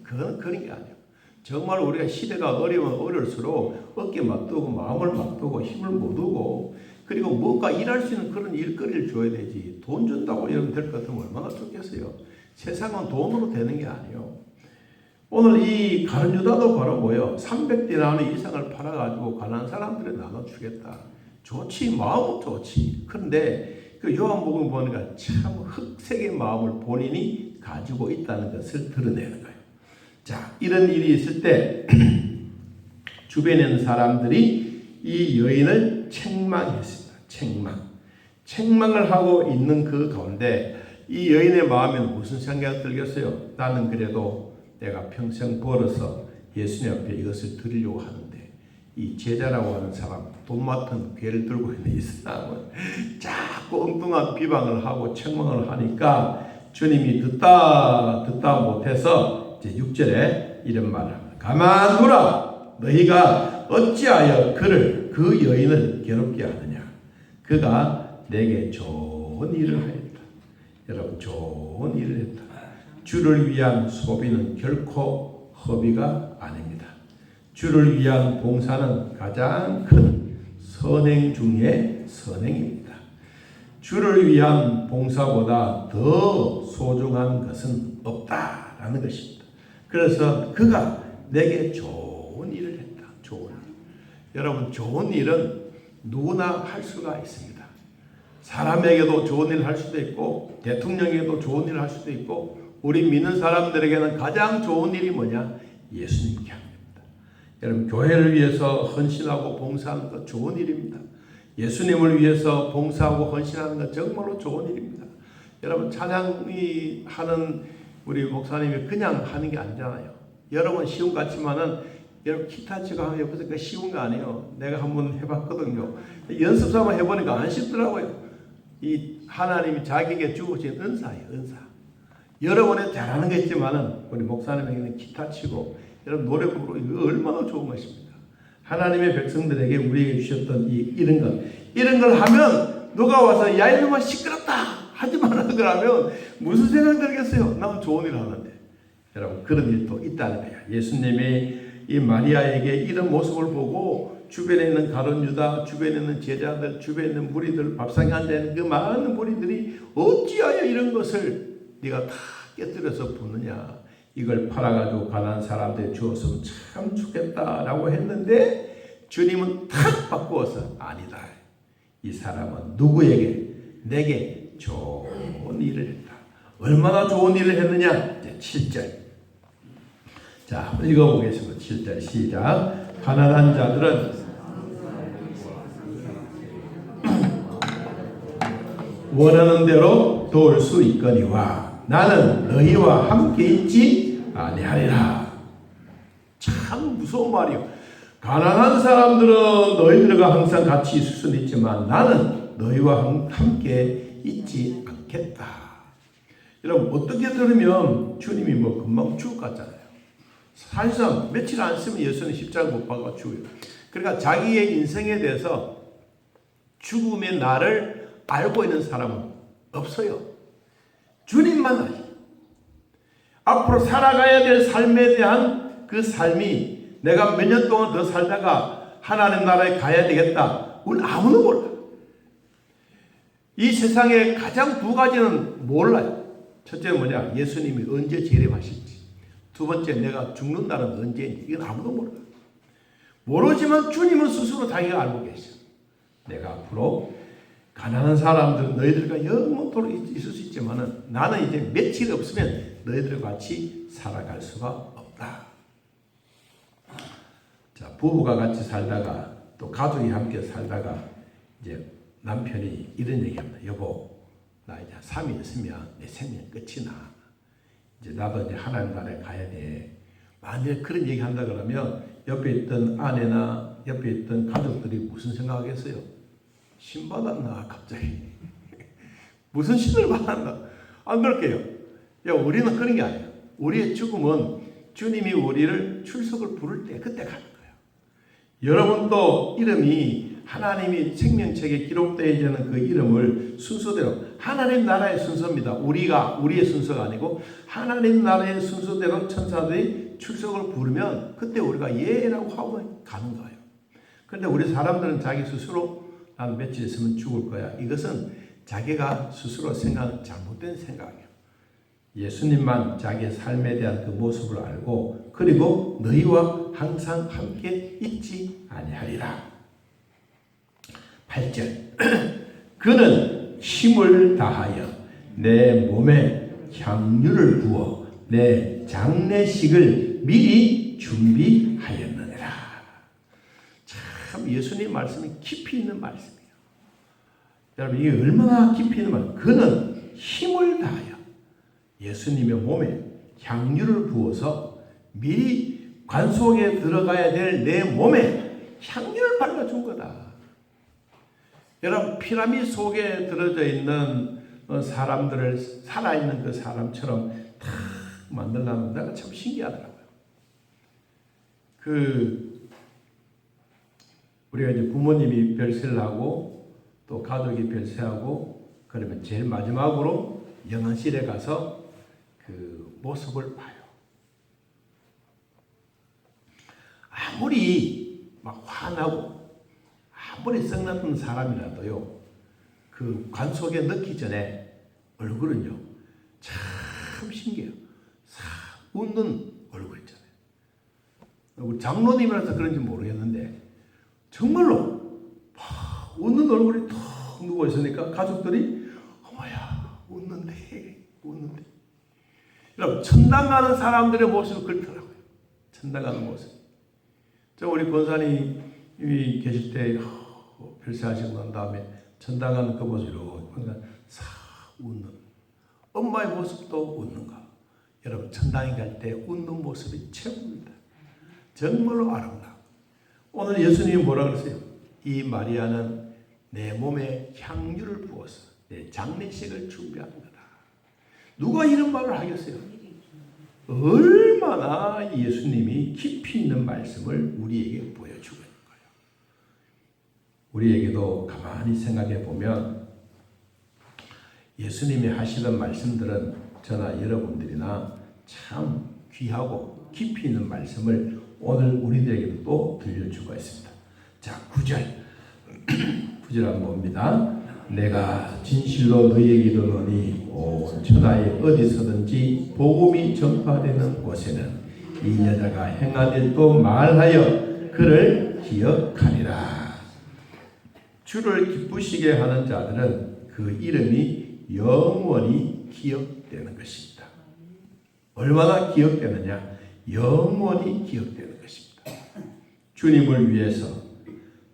그건 그런 게 아니에요. 정말 우리가 시대가 어려우면 어려울수록 어깨 맞두고 마음을 맞두고 힘을 모두고 그리고 뭔가 일할 수 있는 그런 일거리를 줘야 되지. 돈 준다고 여러분 될 것 같으면 얼마나 좋겠어요. 세상은 돈으로 되는 게 아니에요. 오늘 이 가룟 유다도 바로 뭐예요? 300데나리 이상을 팔아가지고 가난한 사람들에 나눠주겠다. 좋지, 마음은 좋지. 그런데 그 요한복음 보니까 참 흑색의 마음을 본인이 가지고 있다는 것을 드러내는 거예요. 자, 이런 일이 있을 때 주변에 있는 사람들이 이 여인을 책망했습니다. 책망을 하고 있는 그 가운데 이 여인의 마음에 무슨 생각이 들겠어요? 나는 그래도 내가 평생 벌어서 예수님 앞에 이것을 드리려고 하는데 이 제자라고 하는 사람, 돈 맡은 괴를 들고 있는 이 사람은 자꾸 엉뚱한 비방을 하고 책망을 하니까 주님이 듣다 못해서 이제 6절에 이런 말을 합니다. 가만두라. 너희가 어찌하여 그를 그 여인을 괴롭게 하느냐? 그가 내게 좋은 일을 하였다. 여러분, 좋은 일을 했다. 주를 위한 소비는 결코 허비가 아닙니다. 주를 위한 봉사는 가장 큰 선행 중의 선행입니다. 주를 위한 봉사보다 더 소중한 것은 없다라는 것입니다. 그래서 그가 내게 좋은 일을 했다. 좋은 일. 여러분, 좋은 일은 누구나 할 수가 있습니다. 사람에게도 좋은 일을 할 수도 있고 대통령에게도 좋은 일을 할 수도 있고 우리 믿는 사람들에게는 가장 좋은 일이 뭐냐? 예수님께 합니다. 여러분, 교회를 위해서 헌신하고 봉사하는 것 좋은 일입니다. 예수님을 위해서 봉사하고 헌신하는 것 정말로 좋은 일입니다. 여러분, 찬양이 하는 우리 목사님이 그냥 하는 게 아니잖아요. 여러분, 쉬운 것 같지만은 여러분 기타 치고 하면 옆에서 그 쉬운 거 아니에요. 내가 한번 해봤거든요. 연습 삼아 해보니까 안 쉽더라고요. 이 하나님이 자기에게 주어진 은사예요. 은사. 여러분의 잘하는 게 있지만은 우리 목사님에게는 기타 치고 여러분 노래 부르고 이거 얼마나 좋은 것입니다. 하나님의 백성들에게 우리에게 주셨던 이런 걸 하면 누가 와서 야 이놈아 시끄럽다 하지 말라 그러면 무슨 생각 들겠어요? 나는 좋은 일을 하는데. 여러분, 그런 일도 있다는 거예요. 예수님이 이 마리아에게 이런 모습을 보고 주변에 있는 가룟 유다, 주변에 있는 제자들, 주변에 있는 무리들, 밥상에 앉아있는 그 많은 무리들이 어찌하여 이런 것을 네가 다 깨뜨려서 붓느냐. 이걸 팔아가지고 가난한 사람들에 주었으면 참 좋겠다라고 했는데 주님은 탁 바꾸어서 아니다. 이 사람은 누구에게? 내게 좋은 일을 했다. 얼마나 좋은 일을 했느냐? 이제 7절. 자, 한번 읽어보겠습니다. 7절 시작. 가난한 자들은 원하는 대로 도울 수 있거니와 나는 너희와 함께 있지 아니하리라. 참 무서운 말이요. 가난한 사람들은 너희들과 항상 같이 있을 수는 있지만 나는 너희와 함께 있지 않겠다. 여러분, 어떻게 들으면 주님이 뭐 금방 죽을 것 같잖아요. 사실상 며칠 안 있으면 예수는 십자가 못 박아 죽어요. 그러니까 자기의 인생에 대해서 죽음의 날을 알고 있는 사람은 없어요. 주님만 알죠. 앞으로 살아가야 될 삶에 대한 그 삶이 내가 몇 년 동안 더 살다가 하나님 나라에 가야 되겠다. 우리 아무도 몰라요. 이 세상에 가장 두 가지는 몰라요. 첫째는 뭐냐? 예수님이 언제 재림하실지. 두 번째, 내가 죽는 날은 언제인지. 이건 아무도 몰라요. 모르지만 주님은 스스로 자기가 알고 계셔. 내가 앞으로 가난한 사람들은 너희들과 영원토록 있을 수 있지만은 나는 이제 며칠 없으면 너희들과 같이 살아갈 수가 없다. 자, 부부가 같이 살다가 또 가족이 함께 살다가 이제 남편이 이런 얘기합니다. 여보, 나 이제 3일 있으면 내 생명 끝이 나. 이제 나도 이제 하나님 나라에 가야 돼. 만약에 그런 얘기 한다 그러면 옆에 있던 아내나 옆에 있던 가족들이 무슨 생각하겠어요? 신 받았나 갑자기. 무슨 신을 받았나. 안 그럴게요. 야, 우리는 그런 게 아니에요. 우리의 죽음은 주님이 우리를 출석을 부를 때 그때 가는 거예요. 여러분도 이름이 하나님이 생명책에 기록되어 있는 그 이름을 순서대로 하나님 나라의 순서입니다. 우리의 순서가 아니고 하나님 나라의 순서대로 천사들이 출석을 부르면 그때 우리가 예라고 하고 가는 거예요. 그런데 우리 사람들은 자기 스스로 난 며칠 있으면 죽을 거야. 이것은 자기가 스스로 생각하는 잘못된 생각이에요. 예수님만 자기의 삶에 대한 그 모습을 알고 그리고 너희와 항상 함께 있지 아니하리라. 8절 그는 힘을 다하여 내 몸에 향유를 부어 내 장례식을 미리 준비하였느니라. 참 예수님 말씀이 깊이 있는 말씀이에요. 여러분, 이게 얼마나 깊이 있는 말이에요. 그는 힘을 다하여 예수님의 몸에 향유를 부어서 미리 관속에 들어가야 될 내 몸에 향유를 발라준 거다. 여러분, 피라미드 속에 들어져 있는 사람들을 살아있는 그 사람처럼 탁 만들려면 내가 참 신기하더라고요. 우리가 이제 부모님이 별세를 하고 또 가족이 별세하고 그러면 제일 마지막으로 영안실에 가서 그 모습을 봐요. 아무리 막 화나고 아무리 썩났던 사람이라도요, 그 관 속에 넣기 전에 얼굴은요 참 신기해요. 싹 웃는 얼굴 있잖아요. 우리 장로님이라서 그런지 모르겠는데 정말로 웃는 얼굴이 툭 누워 있으니까 가족들이 어머야 웃는데. 여러분 천당 가는 사람들의 모습을 그렇더라고요. 천당 가는 모습. 저 우리 권사님이 계실 때 별세하시고 난 다음에 천당 가는 그 모습으로 항상 싹 웃는 엄마의 모습도 웃는가. 여러분 천당에 갈 때 웃는 모습이 최고입니다. 정말로 아름다워. 오늘 예수님이 뭐라 그랬어요? 이 마리아는 내 몸에 향유를 부어서 내 장례식을 준비한 거다. 누가 이런 말을 하겠어요? 얼마나 예수님이 깊이 있는 말씀을 우리에게 보여주고 있는 거예요. 우리에게도 가만히 생각해 보면 예수님이 하시던 말씀들은 저나 여러분들이나 참 귀하고 깊이 있는 말씀을 오늘 우리들에게도 또 들려주고 있습니다. 자, 9절. 9절은 뭡니다. 내가 진실로 너희에게 이르노니 온 천하에 어디서든지 복음이 전파되는 곳에는 이 여자가 행한 일도 말하여 그를 기억하리라. 주를 기쁘시게 하는 자들은 그 이름이 영원히 기억되는 것입니다. 얼마나 기억되느냐? 영원히 기억되는 것입니다. 주님을 위해서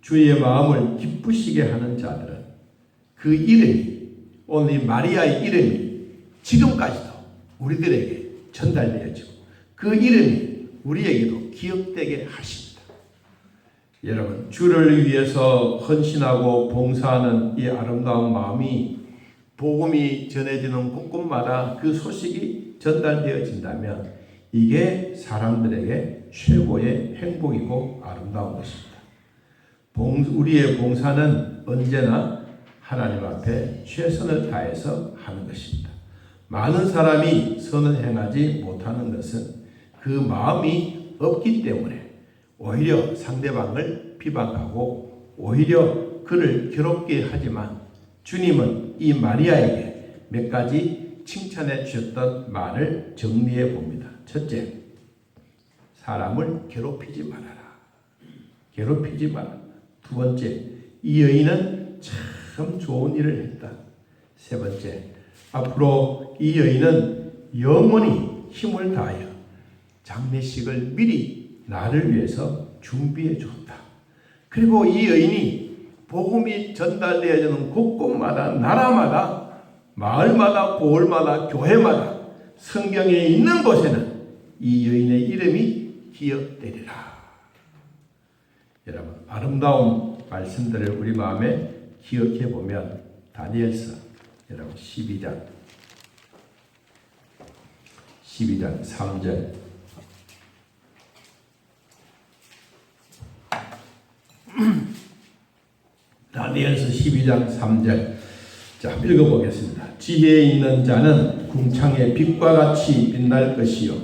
주의 마음을 기쁘시게 하는 자들은 그 이름이, 오늘 이 마리아의 이름이 지금까지도 우리들에게 전달되어지고 그 이름이 우리에게도 기억되게 하십니다. 여러분, 주를 위해서 헌신하고 봉사하는 이 아름다운 마음이 복음이 전해지는 곳곳마다 그 소식이 전달되어진다면 이게 사람들에게 최고의 행복이고 아름다운 것입니다. 우리의 봉사는 언제나 하나님 앞에 최선을 다해서 하는 것입니다. 많은 사람이 선을 행하지 못하는 것은 그 마음이 없기 때문에 오히려 상대방을 비방하고 오히려 그를 괴롭게 하지만 주님은 이 마리아에게 몇 가지 칭찬해 주셨던 말을 정리해 봅니다. 첫째, 사람을 괴롭히지 말아라. 괴롭히지 마라. 두 번째, 이 여인은 참 좋은 일을 했다. 세 번째, 앞으로 이 여인은 영원히 힘을 다하여 장례식을 미리 나를 위해서 준비해 줬다. 그리고 이 여인이 복음이 전달되어지는 곳곳마다, 나라마다, 마을마다, 고을마다, 교회마다, 성경에 있는 곳에는 이 여인의 이름이 기억되리라. 여러분, 아름다운 말씀들을 우리 마음에 기억해 보면 다니엘서 여러분 12장 3절 다니엘서 12장 3절 자, 읽어보겠습니다. 지혜 있는 자는 궁창의 빛과 같이 빛날 것이요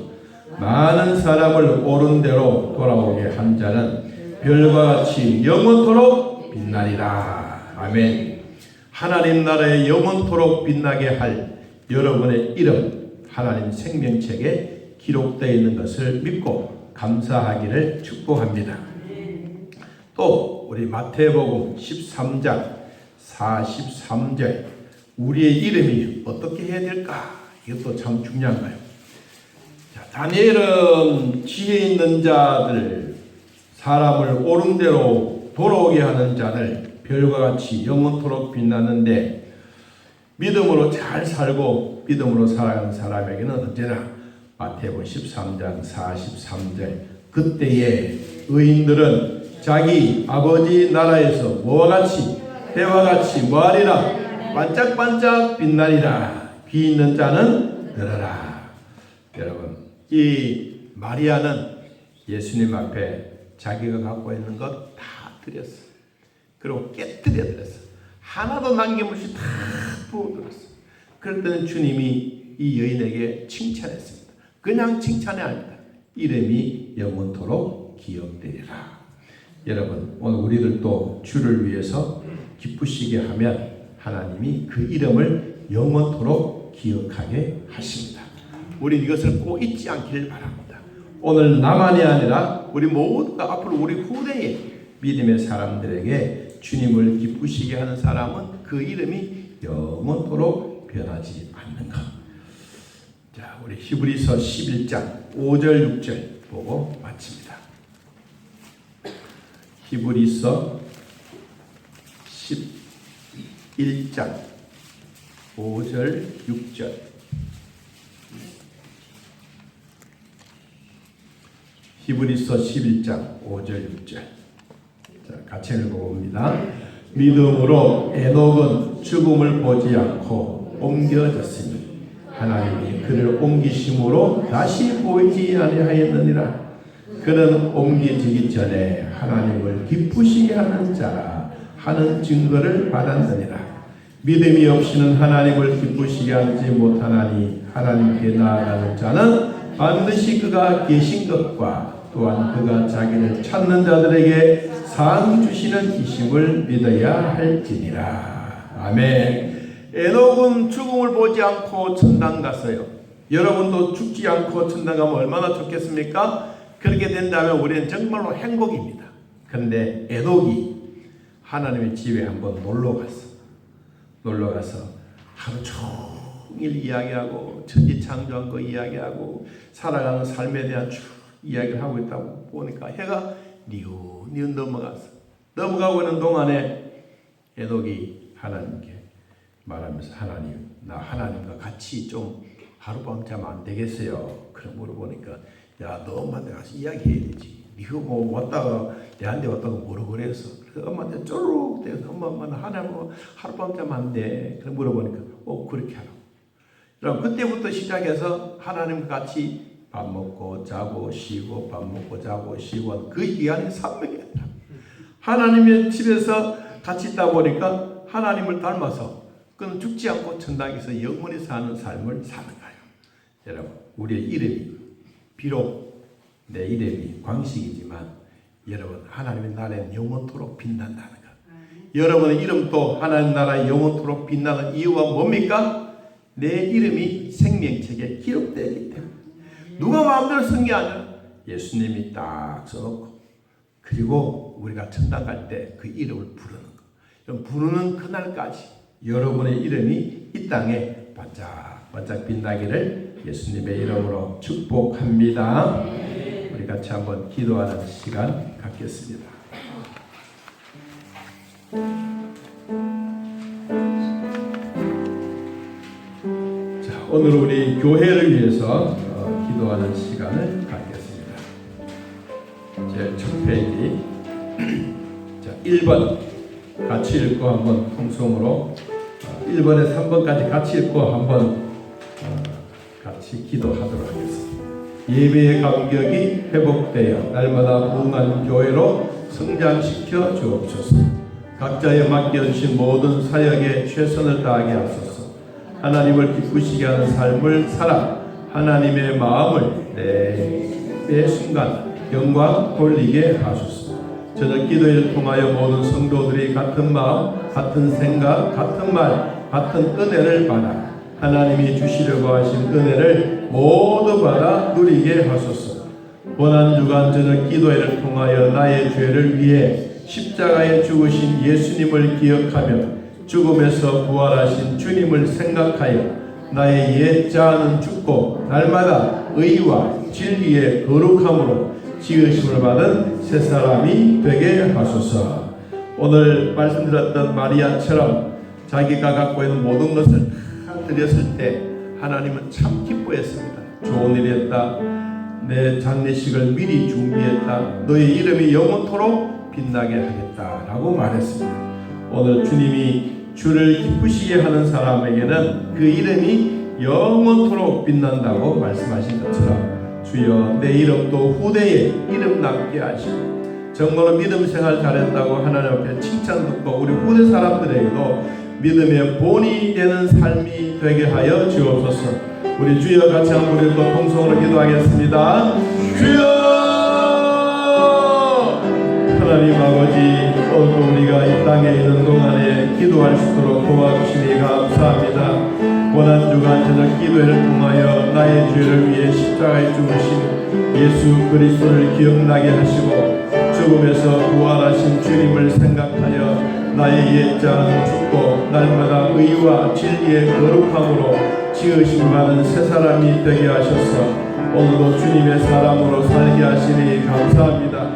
많은 사람을 옳은 대로 돌아오게 한 자는 별과 같이 영원토록 빛나리라. 아멘. 하나님 나라에 영원토록 빛나게 할 여러분의 이름 하나님 생명책에 기록되어 있는 것을 믿고 감사하기를 축복합니다. 또 우리 마태복음 13장 43절 우리의 이름이 어떻게 해야 될까? 이것도 참 중요한 거예요. 자, 다니엘은 지혜 있는 자들, 사람을 옳은 대로 돌아오게 하는 자들, 별과 같이 영원토록 빛나는데 믿음으로 잘 살고 믿음으로 살아가는 사람에게는 언제나 마태복음 13장 43절 그때에 의인들은 자기 아버지 나라에서 뭐와 같이 해와 같이 뭐하리라 반짝반짝 빛나리라. 귀 있는 자는 들어라. 여러분, 이 마리아는 예수님 앞에 자기가 갖고 있는 것 다 드렸어. 그리고 깨뜨려 드렸어. 하나도 남김없이 다 부어들었어. 그럴 때는 주님이 이 여인에게 칭찬했습니다. 그냥 칭찬이 아니다. 이름이 영원토록 기억되리라. 여러분, 오늘 우리들도 주를 위해서 기쁘시게 하면 하나님이 그 이름을 영원토록 기억하게 하십니다. 우리 이것을 꼭 잊지 않기를 바랍니다. 오늘 나만이 아니라 우리 모두가 앞으로 우리 후대의 믿음의 사람들에게 주님을 기쁘시게 하는 사람은 그 이름이 영원토록 변하지 않는 것. 자, 우리 히브리서 11장 5절 6절 보고 마칩니다. 히브리서 11장 5절 6절. 히브리서 11장 5절 6절. 자, 같이 읽어봅니다. 믿음으로 에녹은 죽음을 보지 않고 옮겨졌으니 하나님이 그를 옮기심으로 다시 보이지 아니하였느니라. 그는 옮겨지기 전에 하나님을 기쁘시게 하는 자라 하는 증거를 받았느니라. 믿음이 없이는 하나님을 기쁘시게 하지 못하나니 하나님께 나아가는 자는 반드시 그가 계신 것과 또한 그가 자기를 찾는 자들에게 상 주시는 이심을 믿어야 할지니라. 아멘. 에녹은 죽음을 보지 않고 천당 갔어요. 여러분도 죽지 않고 천당 가면 얼마나 좋겠습니까? 그렇게 된다면 우리는 정말로 행복입니다. 그런데 에녹이 하나님의 집에 한번 놀러 가서 하루 종일 이야기하고 천지창조한 거 이야기하고 살아가는 삶에 대한 쭉 이야기를 하고 있다고 보니까 해가 니은 넘어가고 있는 동안에 에녹이 하나님께 말하면서 하나님, 나 하나님과 같이 좀 하룻밤 자면 안 되겠어요? 그래 물어보니까 야, 너 엄마한테 가서 이야기해야 되지. 니가 뭐 왔다가 내한테 왔다가 뭐라 그랬어? 그래서 엄마한테 쪼르륵 대서 엄마는 하나님과 하룻밤 자면 안 돼. 그래 물어보니까 그렇게 하라고. 그럼 그때부터 시작해서 하나님과 같이 밥 먹고 자고 쉬고 밥 먹고 자고 쉬고 그 기간이 300일이다. 하나님의 집에서 같이 있다 보니까 하나님을 닮아서 그는 죽지 않고 천당에서 영원히 사는 삶을 사는 거예요. 여러분, 우리의 이름이 비록 내 이름이 광식이지만 여러분 하나님의 나라에 영원토록 빛난다는 것. 여러분의 이름도 하나님 나라에 영원토록 빛나는 이유가 뭡니까? 내 이름이 생명책에 기록되기 때문에. 누가 마음대로 쓴 게 아니라 예수님이 딱 써놓고 그리고 우리가 천당 갈 때 그 이름을 부르는 거. 부르는 그날까지 여러분의 이름이 이 땅에 반짝반짝 빛나기를 예수님의 이름으로 축복합니다. 우리 같이 한번 기도하는 시간 갖겠습니다. 자, 오늘 우리 교회를 위해서 기도하는 시간을 갖겠습니다. 제 첫 페이지 자, 1번 같이 읽고 한번 통성으로 1번에 3번까지 같이 읽고 한번 같이 기도하도록 하겠습니다. 예배의 감격이 회복되어 날마다 부흥한 교회로 성장시켜 주옵소서. 각자의 맡겨주신 모든 사역에 최선을 다하게 하소서. 하나님을 기쁘시게 하는 삶을 살아 하나님의 마음을 매 순간 영광 돌리게 하소서. 저녁 기도회를 통하여 모든 성도들이 같은 마음, 같은 생각, 같은 말, 같은 은혜를 받아 하나님이 주시려고 하신 은혜를 모두 받아 누리게 하소서. 고난주간 저녁 기도회를 통하여 나의 죄를 위해 십자가에 죽으신 예수님을 기억하며 죽음에서 부활하신 주님을 생각하여 나의 옛 자아는 죽고 날마다 의와 진리의 거룩함으로 지으심을 받은 새 사람이 되게 하소서. 오늘 말씀드렸던 마리아처럼 자기가 갖고 있는 모든 것을 다 드렸을 때 하나님은 참 기뻐했습니다. 좋은 일이 했다. 내 장례식을 미리 준비했다. 너의 이름이 영원토록 빛나게 하겠다라고 말했습니다. 오늘 주님이 주를 기쁘시게 하는 사람에게는 그 이름이 영원토록 빛난다고 말씀하신 것처럼 주여 내 이름도 후대에 이름 남게 하시고 정말로 믿음 생활 잘했다고 하나님 앞에 칭찬 듣고 우리 후대 사람들에게도 믿음의 본이 되는 삶이 되게 하여 주옵소서. 우리 주여 같이 한번 우리 또 통성으로 기도하겠습니다. 주여! 하나님 아버지, 오늘도 우리가 이 땅에 있는 동안에 기도할 수 있도록 도와주시니 감사합니다. 고난주간 저녁 기도회를 통하여 나의 죄를 위해 십자가에 죽으신 예수 그리스도를 기억나게 하시고 죽음에서 부활하신 주님을 생각하여 나의 옛자는 죽고 날마다 의와 진리의 거룩함으로 지으심받은 새 사람이 되게 하셔서 오늘도 주님의 사람으로 살게 하시니 감사합니다.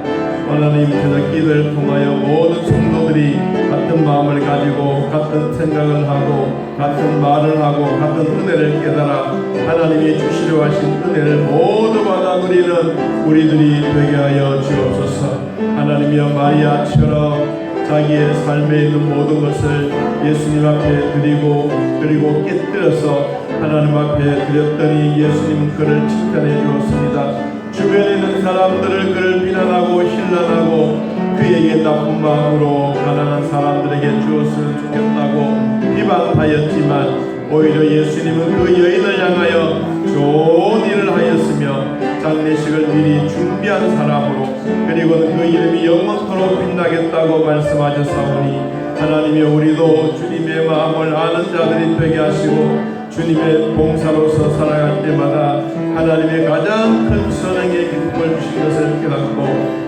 하나님, 저녁 기도를 통하여 모든 성도들이 같은 마음을 가지고 같은 생각을 하고 같은 말을 하고 같은 은혜를 깨달아 하나님이 주시려 하신 은혜를 모두 받아 누리는 우리들이 되게 하여 주옵소서. 하나님이여, 마리아처럼 자기의 삶에 있는 모든 것을 예수님 앞에 드리고 그리고 깨뜨려서 하나님 앞에 드렸더니 예수님은 그를 칭찬해 주었습니다. 주변에 있는 사람들을 그를 비난하고 힐난하고 그에게 나쁜 마음으로 가난한 사람들에게 주었으면 좋겠다고 비방하였지만 오히려 예수님은 그 여인을 향하여 좋은 일을 하였으며 장례식을 미리 준비한 사람으로 그리고는 그 이름이 영원토록 빛나겠다고 말씀하셨사오니 하나님이여, 우리도 주님의 마음을 아는 자들이 되게 하시고 주님의 봉사로서 살아갈 때마다 하나님의 가장 큰 선행의 기쁨을 주신 것을 깨닫고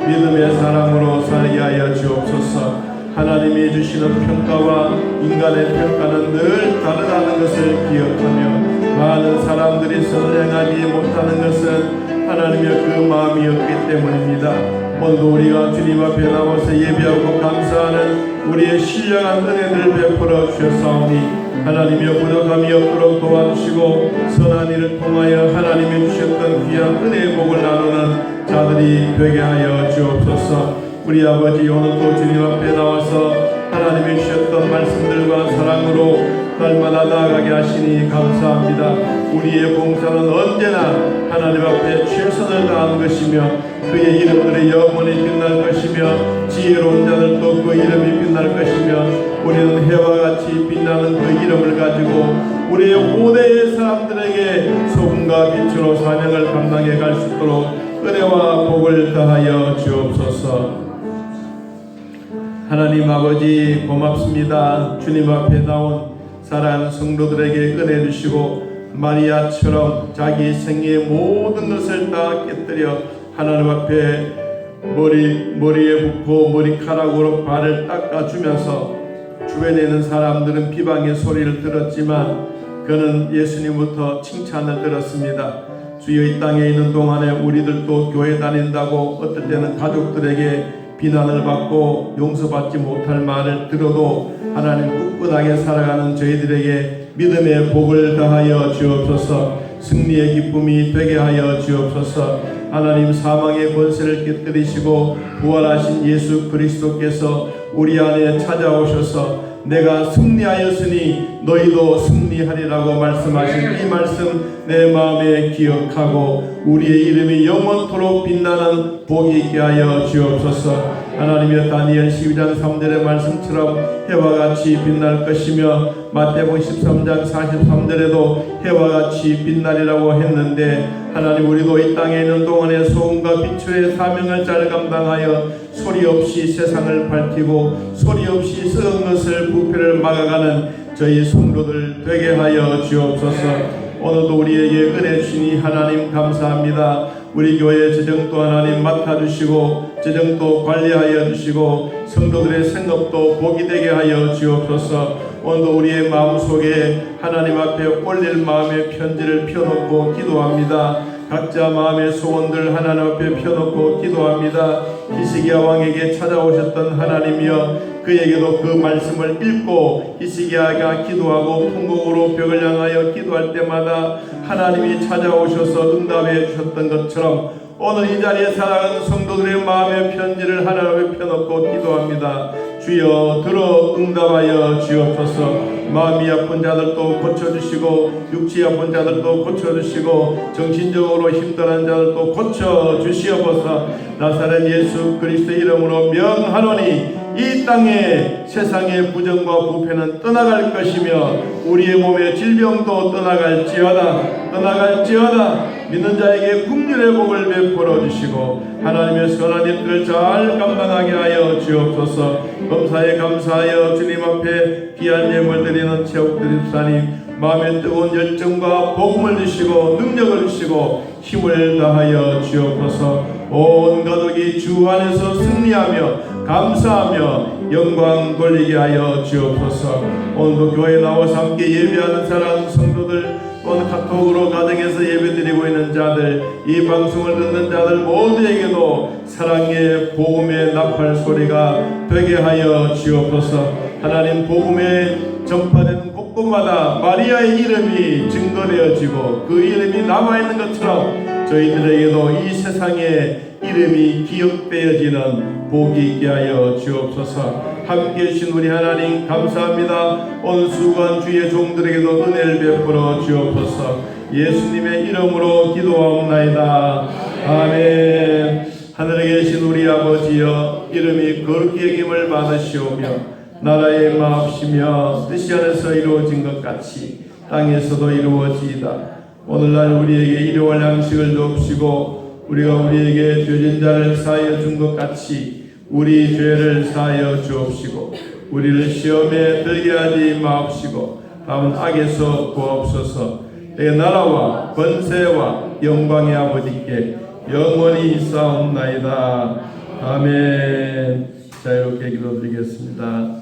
믿음의 사람으로 살게 하여 주옵소서. 하나님이 주시는 평가와 인간의 평가는 늘 다르다는 것을 기억하며 많은 사람들이 선행하지 못하는 것은 하나님의 그 마음이었기 때문입니다. 오늘도 우리가 주님 앞에 나와서 예배하고 감사하는 우리의 신령한 은혜를 베풀어 주셨사오니 하나님이여, 부족함이 없도록 도와주시고 선한 일을 통하여 하나님이 주셨던 귀한 은혜의 복을 나누는 자들이 되게 하여 주옵소서. 우리 아버지, 오늘도 주님 앞에 나와서 하나님이 주셨던 말씀들과 사랑으로 날마다 나아가게 하시니 감사합니다. 우리의 봉사는 언제나 하나님 앞에 최선을 다하는 것이며 그의 이름들의 영원히 빛날 것이며 지혜로운 자들도 그 이름이 빛날 것이며 우리는 해와 같이 빛나는 그 이름을 가지고 우리의 후대의 사람들에게 소금과 빛으로 사명을 감당해 갈 수 있도록 은혜와 복을 더하여 주옵소서. 하나님 아버지, 고맙습니다. 주님 앞에 나온 사랑하는 성도들에게 은혜 주시고 마리아처럼 자기 생애의 모든 것을 다 깨뜨려 하나님 앞에 머리에 붓고 머리카락으로 발을 닦아주면서 주변에 있는 사람들은 비방의 소리를 들었지만 그는 예수님부터 칭찬을 들었습니다. 주여, 이 땅에 있는 동안에 우리들도 교회 다닌다고 어떨 때는 가족들에게 비난을 받고 용서받지 못할 말을 들어도 하나님 꿋꿋하게 살아가는 저희들에게 믿음의 복을 더하여 주옵소서. 승리의 기쁨이 되게 하여 주옵소서. 하나님, 사망의 권세를 깨뜨리시고 부활하신 예수 그리스도께서 우리 안에 찾아오셔서 내가 승리하였으니 너희도 승리하리라고 말씀하신 이 말씀 내 마음에 기억하고 우리의 이름이 영원토록 빛나는 복이 있게 하여 주옵소서. 하나님의 다니엘 12장 3절의 말씀처럼 해와 같이 빛날 것이며 마태복음 13장 43절에도 해와 같이 빛나리라고 했는데 하나님, 우리도 이 땅에 있는 동안에 소금과 빛의 사명을 잘 감당하여 소리 없이 세상을 밝히고 소리 없이 썩은 것을 부패를 막아가는 저희 성도들 되게 하여 주옵소서. 오늘도 우리에게 은혜 주시니 하나님 감사합니다. 우리 교회 재정도 하나님 맡아주시고 재정도 관리하여 주시고 성도들의 생업도 복이 되게 하여 주옵소서. 오늘도 우리의 마음속에 하나님 앞에 올릴 마음의 편지를 펴놓고 기도합니다. 각자 마음의 소원들 하나님 앞에 펴놓고 기도합니다. 히스기야 왕에게 찾아오셨던 하나님이여, 그에게도 그 말씀을 읽고 히스기야가 기도하고 통곡으로 벽을 향하여 기도할 때마다 하나님이 찾아오셔서 응답해 주셨던 것처럼 오늘 이 자리에 살아가는 성도들의 마음의 편지를 하나님 앞에 펴놓고 기도합니다. 주여 들어 응답하여 주옵소서. 마음이 아픈 자들도 고쳐주시고 육체 아픈 자들도 고쳐주시고 정신적으로 힘들한 자들도 고쳐주시옵소서. 나사렛 예수 그리스도의 이름으로 명하노니 이 땅에 세상의 부정과 부패는 떠나갈 것이며 우리의 몸의 질병도 떠나갈지어다. 믿는 자에게 긍휼의 복을 베풀어 주시고 하나님의 선한 일들을 잘 감당하게 하여 주옵소서. 범사에 감사하여 주님 앞에 귀한 예물 드리는 체육드립사님 마음에 뜨거운 열정과 복음을 주시고 능력을 주시고 힘을 다하여 주옵소서. 온 가족이 주 안에서 승리하며 감사하며 영광 돌리게 하여 주옵소서. 오늘도 교회에 나와서 함께 예배하는 사랑하는 성도들, 오늘 카톡으로 가정에서 예배드리고 있는 자들, 이 방송을 듣는 자들 모두에게도 사랑의 복음의 나팔 소리가 되게 하여 주옵소서. 하나님 복음에 전파되는 곳곳마다 마리아의 이름이 증거되어지고 그 이름이 남아있는 것처럼 저희들에게도 이 세상에 이름이 기억되어지는 복이 있게 하여 주옵소서. 함께해 주신 우리 하나님 감사합니다. 오늘 수고한 주의 종들에게도 은혜를 베풀어 주옵소서. 예수님의 이름으로 기도하옵나이다. 아멘. 하늘에 계신 우리 아버지여, 이름이 거룩히 여김을 받으시오며 나라의 마옵시며 뜻이 하늘에서 이루어진 것 같이 땅에서도 이루어지이다. 오늘날 우리에게 일용할 양식을 주옵시고 우리가 우리에게 죄진 자를 사하여 준 것 같이 우리 죄를 사하여 주옵시고 우리를 시험에 들게 하지 마옵시고 다만 악에서 구하옵소서. 내 나라와 권세와 영광의 아버지께 영원히 있사옵나이다. 아멘. 자, 이렇게 기도드리겠습니다.